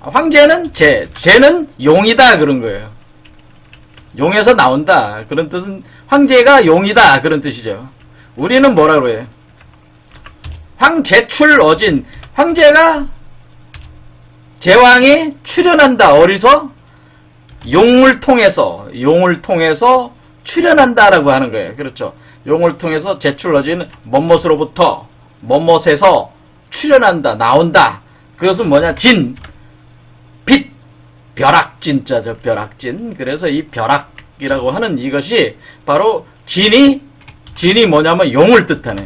황제는 제는 용이다. 그런 거예요. 용에서 나온다. 그런 뜻은, 황제가 용이다. 그런 뜻이죠. 우리는 뭐라 그래요? 황제출 어진. 황제가, 제왕이 출현한다. 어디서? 용을 통해서 출현한다라고 하는 거예요. 그렇죠. 용을 통해서 제출 어진, 뭐뭇으로부터, 뭐뭇에서 출현한다. 나온다. 그것은 뭐냐? 진. 빛. 벼락진자죠. 벼락진. 그래서 이 벼락이라고 하는 이것이 바로 진이 뭐냐면 용을 뜻하네.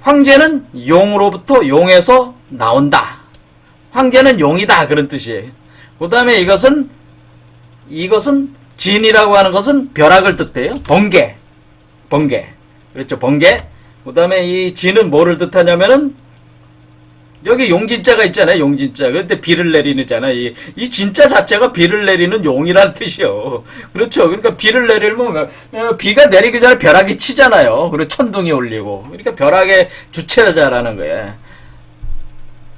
황제는 용으로부터, 용에서 나온다. 황제는 용이다. 그런 뜻이에요. 그 다음에 이것은 진이라고 하는 것은 벼락을 뜻해요. 번개. 그렇죠. 번개. 그 다음에 이 진은 뭐를 뜻하냐면은, 여기 용진자가 있잖아요. 용진자. 그런데 비를 내리는잖아. 이 진자 자체가 비를 내리는 용이란 뜻이요. 그렇죠. 그러니까 비를 내리면 비가 내리기 전에 벼락이 치잖아요. 그리고 천둥이 울리고. 그러니까 벼락의 주체자라는 거예요.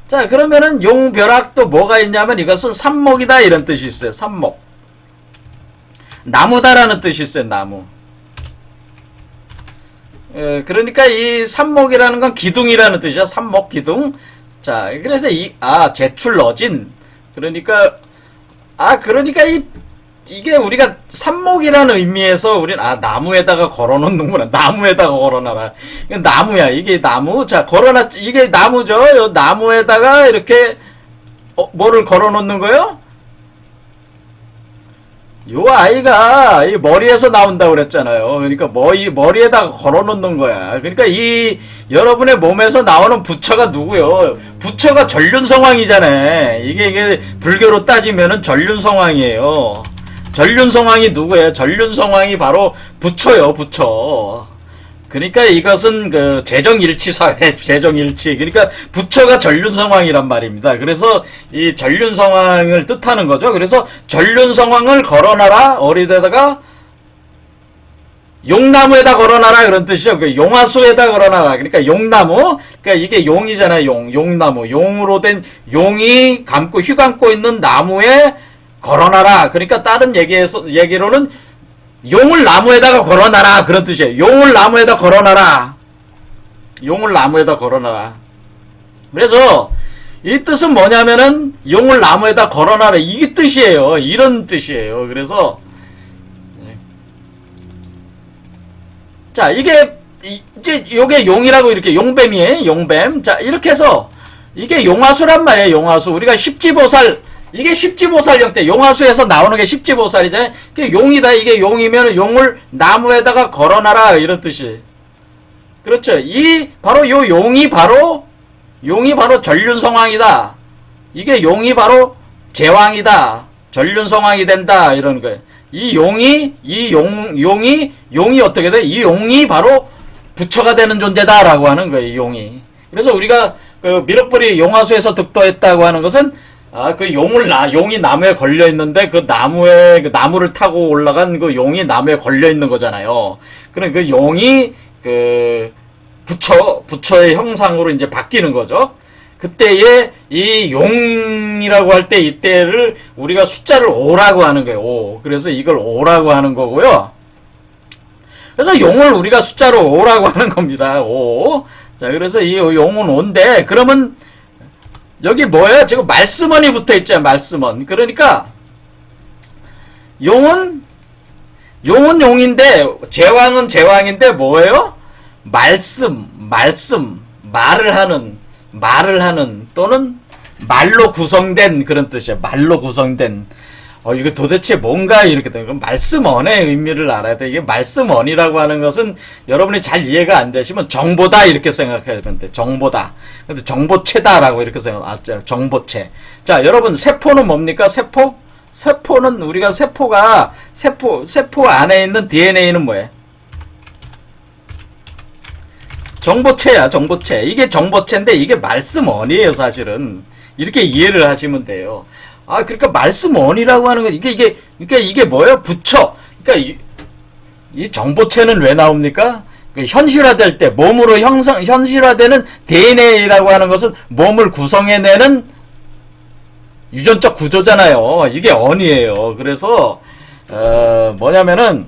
자, 그러면은 용벼락도 뭐가 있냐면 이것은 삽목이다 이런 뜻이 있어요. 삽목. 나무다라는 뜻이 있어요. 나무. 그러니까 이 삽목이라는 건 기둥이라는 뜻이야. 삽목, 기둥. 자, 그래서 제출 어진. 그러니까 이게 우리가 삽목이라는 의미에서 우리는, 나무에다가 걸어놓는구나. 나무에다가 걸어놔라. 이게 나무야. 이게 나무. 자, 이게 나무죠. 요 나무에다가 이렇게, 뭐를 걸어놓는 거요? 요 아이가 이 머리에서 나온다고 그랬잖아요. 그러니까 머리에다가 걸어놓는 거야. 그러니까 여러분의 몸에서 나오는 부처가 누구요? 부처가 전륜성왕이잖아요. 이게 불교로 따지면은 전륜성왕이에요. 전륜성왕이 누구예요? 전륜성왕이 바로 부처요, 부처. 그러니까 이것은 그 재정일치 사회, 재정일치. 그러니까 부처가 전륜성왕이란 말입니다. 그래서 이 전륜성왕을 뜻하는 거죠. 그래서 전륜성왕을 걸어놔라. 어디다가 용나무에다 걸어놔라 그런 뜻이죠. 그 용화수에다 걸어놔라. 그러니까 용나무. 그러니까 이게 용이잖아요. 용나무. 용으로 된 용이 휘감고 있는 나무에 걸어놔라. 그러니까 다른 얘기로는 용을 나무에다가 걸어놔라. 그런 뜻이에요. 용을 나무에다 걸어놔라. 용을 나무에다 걸어놔라. 그래서 이 뜻은 뭐냐면은 용을 나무에다 걸어놔라. 이 뜻이에요. 이런 뜻이에요. 그래서 자, 이게 이제 요게 용이라고 이렇게 용뱀이에요. 용뱀. 자, 이렇게 해서 이게 용화수란 말이에요. 용화수. 우리가 십지보살, 이게 십지보살 형태. 용화수에서 나오는 게 십지보살이잖아요. 그게 용이다. 이게 용이면 용을 나무에다가 걸어놔라. 이런 뜻이. 그렇죠. 바로 요 용이 바로 전륜성왕이다. 이게 용이 바로 제왕이다. 전륜성왕이 된다. 이런 거예요. 용이 어떻게 돼? 이 용이 바로 부처가 되는 존재다라고 하는 거예요. 이 용이. 그래서 우리가 그 미륵불이 용화수에서 득도했다고 하는 것은 그 용이 나무에 걸려 있는데 그 나무를 타고 올라간 그 용이 나무에 걸려 있는 거잖아요. 그럼 그 용이 그 부처의 형상으로 이제 바뀌는 거죠. 그때에 이 용이라고 할 때 이때를 우리가 숫자를 5라고 하는 거예요. 5. 그래서 이걸 5라고 하는 거고요. 그래서 용을 우리가 숫자로 5라고 하는 겁니다. 5. 자, 그래서 이 용은 5인데, 그러면 여기 뭐예요? 지금 말씀원이 붙어 있죠. 말씀원. 그러니까 용은 용은 용인데 제왕은 제왕인데 뭐예요? 말씀, 말을 하는 또는 말로 구성된 그런 뜻이야. 말로 구성된. 이게 도대체 뭔가 이렇게 되는 건 말씀언의 의미를 알아야 돼. 이게 말씀언이라고 하는 것은 여러분이 잘 이해가 안 되시면 정보다 이렇게 생각해야 되는데 정보다. 근데 정보체다라고 이렇게 생각하죠. 정보체. 자, 여러분 세포는 뭡니까? 세포는 우리가 세포 안에 있는 DNA는 뭐예요? 정보체야, 정보체. 이게 정보체인데 이게 말씀언이에요, 사실은. 이렇게 이해를 하시면 돼요. 그러니까 말씀언이라고 하는 건 이게 뭐예요? 부처. 그러니까 이 정보체는 왜 나옵니까? 그 현실화될 때 몸으로 현실화되는 DNA라고 하는 것은 몸을 구성해내는 유전적 구조잖아요. 이게 언이에요. 그래서 뭐냐면은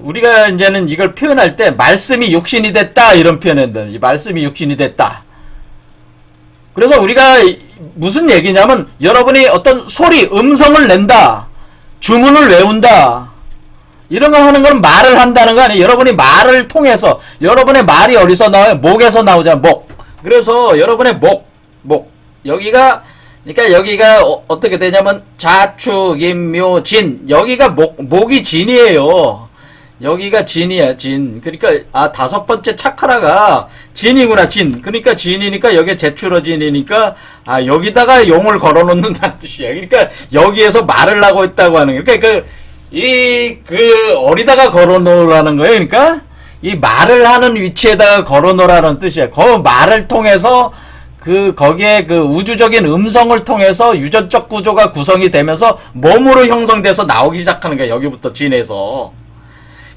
우리가 이제는 이걸 표현할 때 말씀이 육신이 됐다 이런 표현인데 이 말씀이 육신이 됐다. 그래서 우리가 무슨 얘기냐면 여러분이 어떤 소리, 음성을 낸다. 주문을 외운다. 이런 거 하는 건 말을 한다는 거 아니에요. 여러분이 말을 통해서 여러분의 말이 어디서 나와요? 목에서 나오잖아요. 목. 그래서 여러분의 목. 여기가 그러니까 여기가 어떻게 되냐면 자축인묘진. 여기가 목이 진이에요. 여기가 진이야, 진. 그러니까 다섯 번째 차크라가 진이구나, 진. 그러니까 진이니까 여기에 제출어진이니까 여기다가 용을 걸어놓는다는 뜻이야. 그러니까 여기에서 말을 하고 있다고 하는 거예요. 그러니까 어디다가 걸어놓으라는 거예요. 그러니까 이 말을 하는 위치에다가 걸어놓으라는 뜻이야. 그 말을 통해서 거기에 우주적인 음성을 통해서 유전적 구조가 구성이 되면서 몸으로 형성돼서 나오기 시작하는 거야. 여기부터 진에서.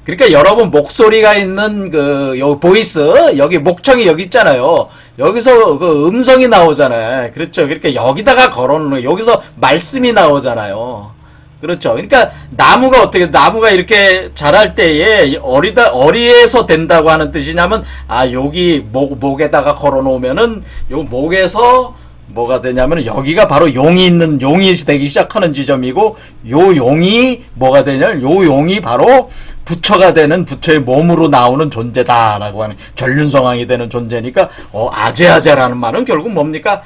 그러니까 여러분 목소리가 있는 여기 보이스, 여기 목청이 여기 있잖아요. 여기서 음성이 나오잖아요. 그렇죠. 그러니까 여기다가 걸어놓는, 여기서 말씀이 나오잖아요. 그렇죠. 그러니까 나무가 이렇게 자랄 때에 어리에서 된다고 하는 뜻이냐면 여기 목에다가 걸어놓으면은 요 목에서 뭐가 되냐면 여기가 바로 용이 되기 시작하는 지점이고 요 용이 뭐가 되냐면 요 용이 바로 부처가 되는 부처의 몸으로 나오는 존재다라고 하는 전륜성왕이 되는 존재니까 아제아제라는 말은 결국 뭡니까?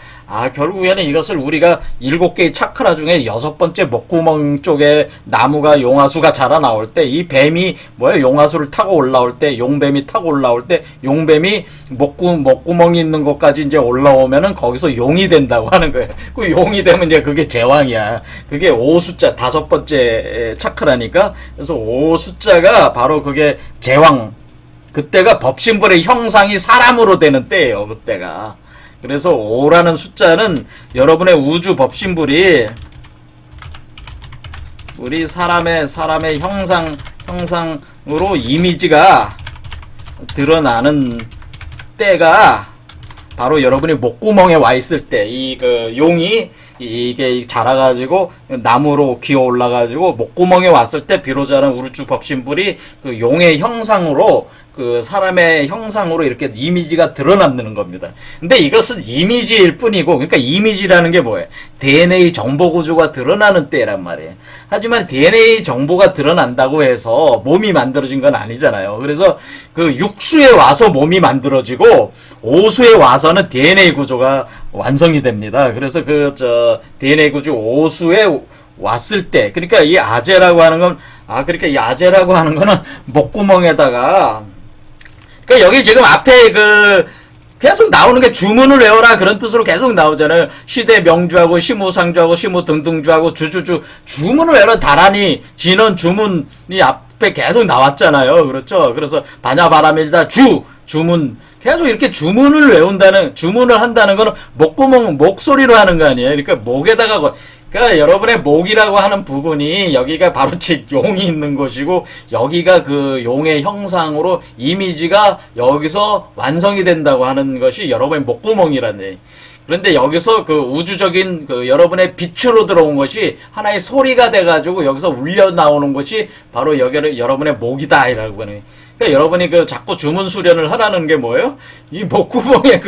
결국에는 이것을 우리가 7개의 차크라 중에 6번째 목구멍 쪽에 나무가 용화수가 자라 나올 때 이 뱀이 용화수를 타고 올라올 때 용뱀이 타고 올라올 때 용뱀이 목구멍이 있는 곳까지 이제 올라오면은 거기서 용이 된다고 하는 거예요. 그 용이 되면 이제 그게 제왕이야. 그게 5숫자 5번째 차크라니까. 그래서 5숫자가 바로 그게 제왕. 그때가 법신불의 형상이 사람으로 되는 때예요. 그때가. 그래서 5라는 숫자는 여러분의 우주 법신불이 우리 사람의 형상으로 이미지가 드러나는 때가 바로 여러분이 목구멍에 와 있을 때 용이 이게 자라가지고 나무로 기어 올라가지고 목구멍에 왔을 때 비로자는 우주 법신불이 용의 형상으로 사람의 형상으로 이렇게 이미지가 드러나는 겁니다. 근데 이것은 이미지일 뿐이고, 그러니까 이미지라는 게 뭐예요? DNA 정보 구조가 드러나는 때란 말이에요. 하지만 DNA 정보가 드러난다고 해서 몸이 만들어진 건 아니잖아요. 그래서 육수에 와서 몸이 만들어지고, 오수에 와서는 DNA 구조가 완성이 됩니다. 그래서 DNA 구조 오수에 왔을 때, 그러니까 이 아제라고 하는 건, 그러니까 이 아제라고 하는 거는 목구멍에다가, 그러니까 여기 지금 앞에 계속 나오는 게 주문을 외워라 그런 뜻으로 계속 나오잖아요. 시대 명주하고 시무상주하고 시무등등주하고 주문을 외워라. 다란이 진원 주문이 앞에 계속 나왔잖아요. 그렇죠. 그래서 반야바라밀다 주문 계속 이렇게 주문을 한다는 거는 목소리로 하는 거 아니에요. 그러니까 목에다가 그러니까 여러분의 목이라고 하는 부분이 여기가 바로 용이 있는 곳이고 여기가 용의 형상으로 이미지가 여기서 완성이 된다고 하는 것이 여러분의 목구멍이라네. 그런데 여기서 우주적인 여러분의 빛으로 들어온 것이 하나의 소리가 돼가지고 여기서 울려 나오는 것이 바로 여러분의 목이다 이라고 하는. 그러니까 여러분이 그 자꾸 주문 수련을 하라는 게 뭐예요? 이 목구멍에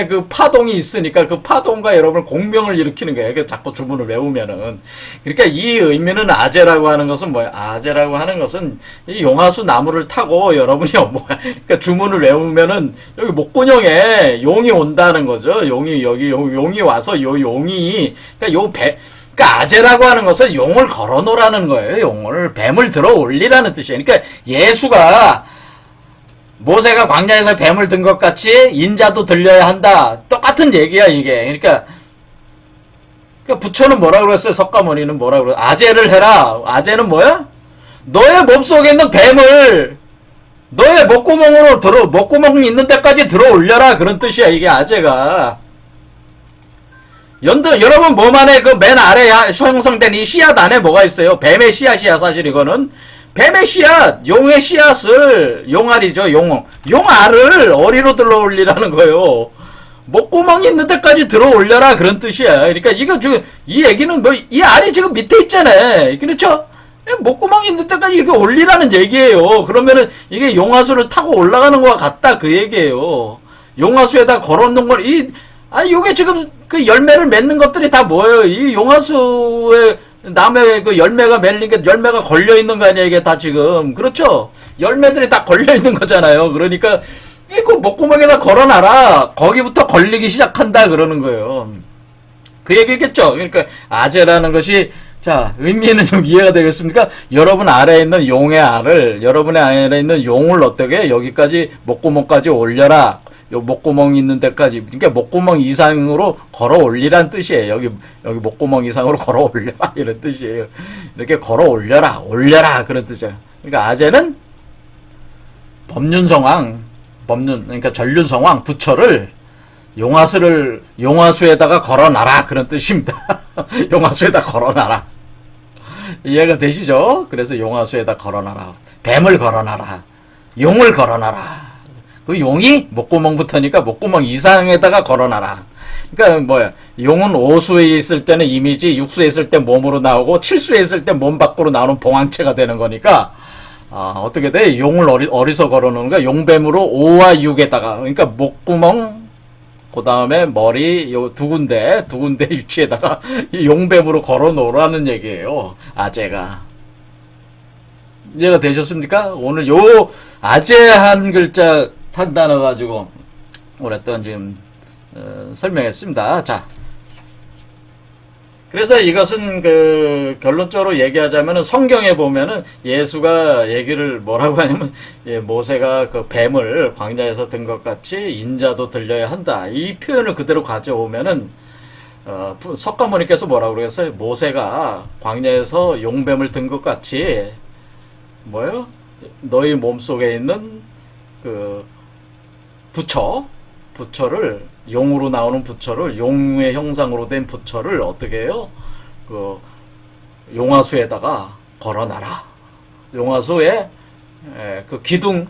그 파동이 있으니까 그 파동과 여러분 공명을 일으키는 거예요. 그 자꾸 주문을 외우면은. 그러니까 이 의미는 아재라고 하는 것은 뭐예요? 아재라고 하는 것은 이 용화수 나무를 타고 여러분이 그러니까 주문을 외우면은 여기 목구멍에 용이 온다는 거죠. 용이 와서 요 용이 그러니까 아재라고 하는 것은 용을 걸어 놓으라는 거예요. 용을 뱀을 들어 올리라는 뜻이에요. 그러니까 예수가 모세가 광야에서 뱀을 든 것 같이 인자도 들려야 한다. 똑같은 얘기야 이게. 그러니까 부처는 뭐라 그랬어요? 석가모니는 뭐라 그랬어요? 아재를 해라. 아재는 뭐야? 너의 몸속에 있는 뱀을 너의 목구멍 있는 데까지 들어 올려라. 그런 뜻이야 이게 아재가. 여러분 몸 안에 그 맨 아래 형성된 이 씨앗 안에 뭐가 있어요? 뱀의 씨앗이야 사실 이거는. 뱀의 씨앗, 용의 씨앗을, 용알이죠, 용알을 어리로 들어 올리라는 거예요. 목구멍이 있는 데까지 들어 올려라 그런 뜻이야. 그러니까 이거 지금 이 얘기는 이 알이 지금 밑에 있잖아. 그렇죠? 목구멍이 있는 데까지 이렇게 올리라는 얘기예요. 그러면은 이게 용화수를 타고 올라가는 거와 같다 그 얘기예요. 용화수에다 걸어놓은 걸 요게 지금 그 열매를 맺는 것들이 다 뭐예요? 이 용화수에 나무에 그 열매가 맺는 열매가 걸려 있는 거 아니야 이게 다 지금. 그렇죠? 열매들이 다 걸려 있는 거잖아요. 그러니까 그 목구멍에다 걸어놔라. 거기부터 걸리기 시작한다 그러는 거예요. 그 얘기겠죠. 그러니까 아재라는 것이 자 의미는 좀 이해가 되겠습니까? 여러분 아래에 있는 용의 알을 여러분의 아래에 있는 용을 어떻게 여기까지 목구멍까지 올려라. 요 목구멍 있는 데까지, 그러니까 목구멍 이상으로 걸어 올리란 뜻이에요. 여기 목구멍 이상으로 걸어 올려라 이런 뜻이에요. 이렇게 걸어 올려라 그런 뜻이에요. 그러니까 아재는 그러니까 전륜성왕 부처를 용화수에다가 걸어놔라 그런 뜻입니다. 용화수에다 걸어놔라. 이해가 되시죠? 그래서 용화수에다 걸어놔라. 뱀을 걸어놔라. 용을 걸어놔라. 그 용이 목구멍부터니까 목구멍 이상에다가 걸어놔라. 그러니까 뭐야? 용은 오수에 있을 때는 이미지, 육수에 있을 때 몸으로 나오고, 칠수에 있을 때 몸 밖으로 나오는 봉황체가 되는 거니까 어떻게 돼? 용을 어디서 걸어놓는 거야? 용뱀으로 5와 6에다가 그러니까 목구멍 그 다음에 머리 요 두 군데 위치에다가 이 용뱀으로 걸어놓으라는 얘기예요. 아재가. 이해가 되셨습니까? 오늘 요 아재 한 글자 한 단어 가지고 오랫동안 지금 설명했습니다. 자, 그래서 이것은 그 결론적으로 얘기하자면은 성경에 보면은 예수가 얘기를 뭐라고 하냐면 모세가 그 뱀을 광야에서 든 것 같이 인자도 들려야 한다. 이 표현을 그대로 가져오면은 석가모니께서 뭐라고 그러겠어요? 모세가 광야에서 용뱀을 든 것 같이 뭐예요? 너희 몸속에 있는 그 부처를 용으로 나오는 부처를 용의 형상으로 된 부처를 어떻게 해요? 그 용화수에다가 걸어놔라. 용화수에 그 기둥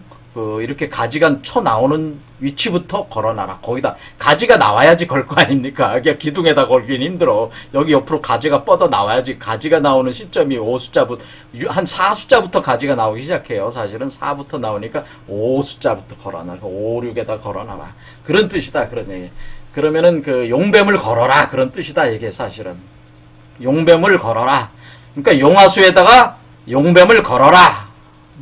이렇게 가지가 쳐 나오는 위치부터 걸어놔라. 거기다 가지가 나와야지 걸 거 아닙니까? 그냥 기둥에다 걸긴 힘들어. 여기 옆으로 가지가 뻗어 나와야지. 가지가 나오는 시점이 5숫자부터 한 4숫자부터 가지가 나오기 시작해요. 사실은 4부터 나오니까 5숫자부터 걸어놔라. 5, 6에다 걸어놔라. 그런 뜻이다. 그런 얘기. 그러면은 그 용뱀을 걸어라. 그런 뜻이다. 이게 사실은 용뱀을 걸어라. 그러니까 용화수에다가 용뱀을 걸어라.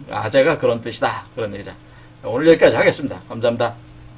아재가 그런 뜻이다. 그런 얘기죠. 오늘 여기까지 하겠습니다. 감사합니다.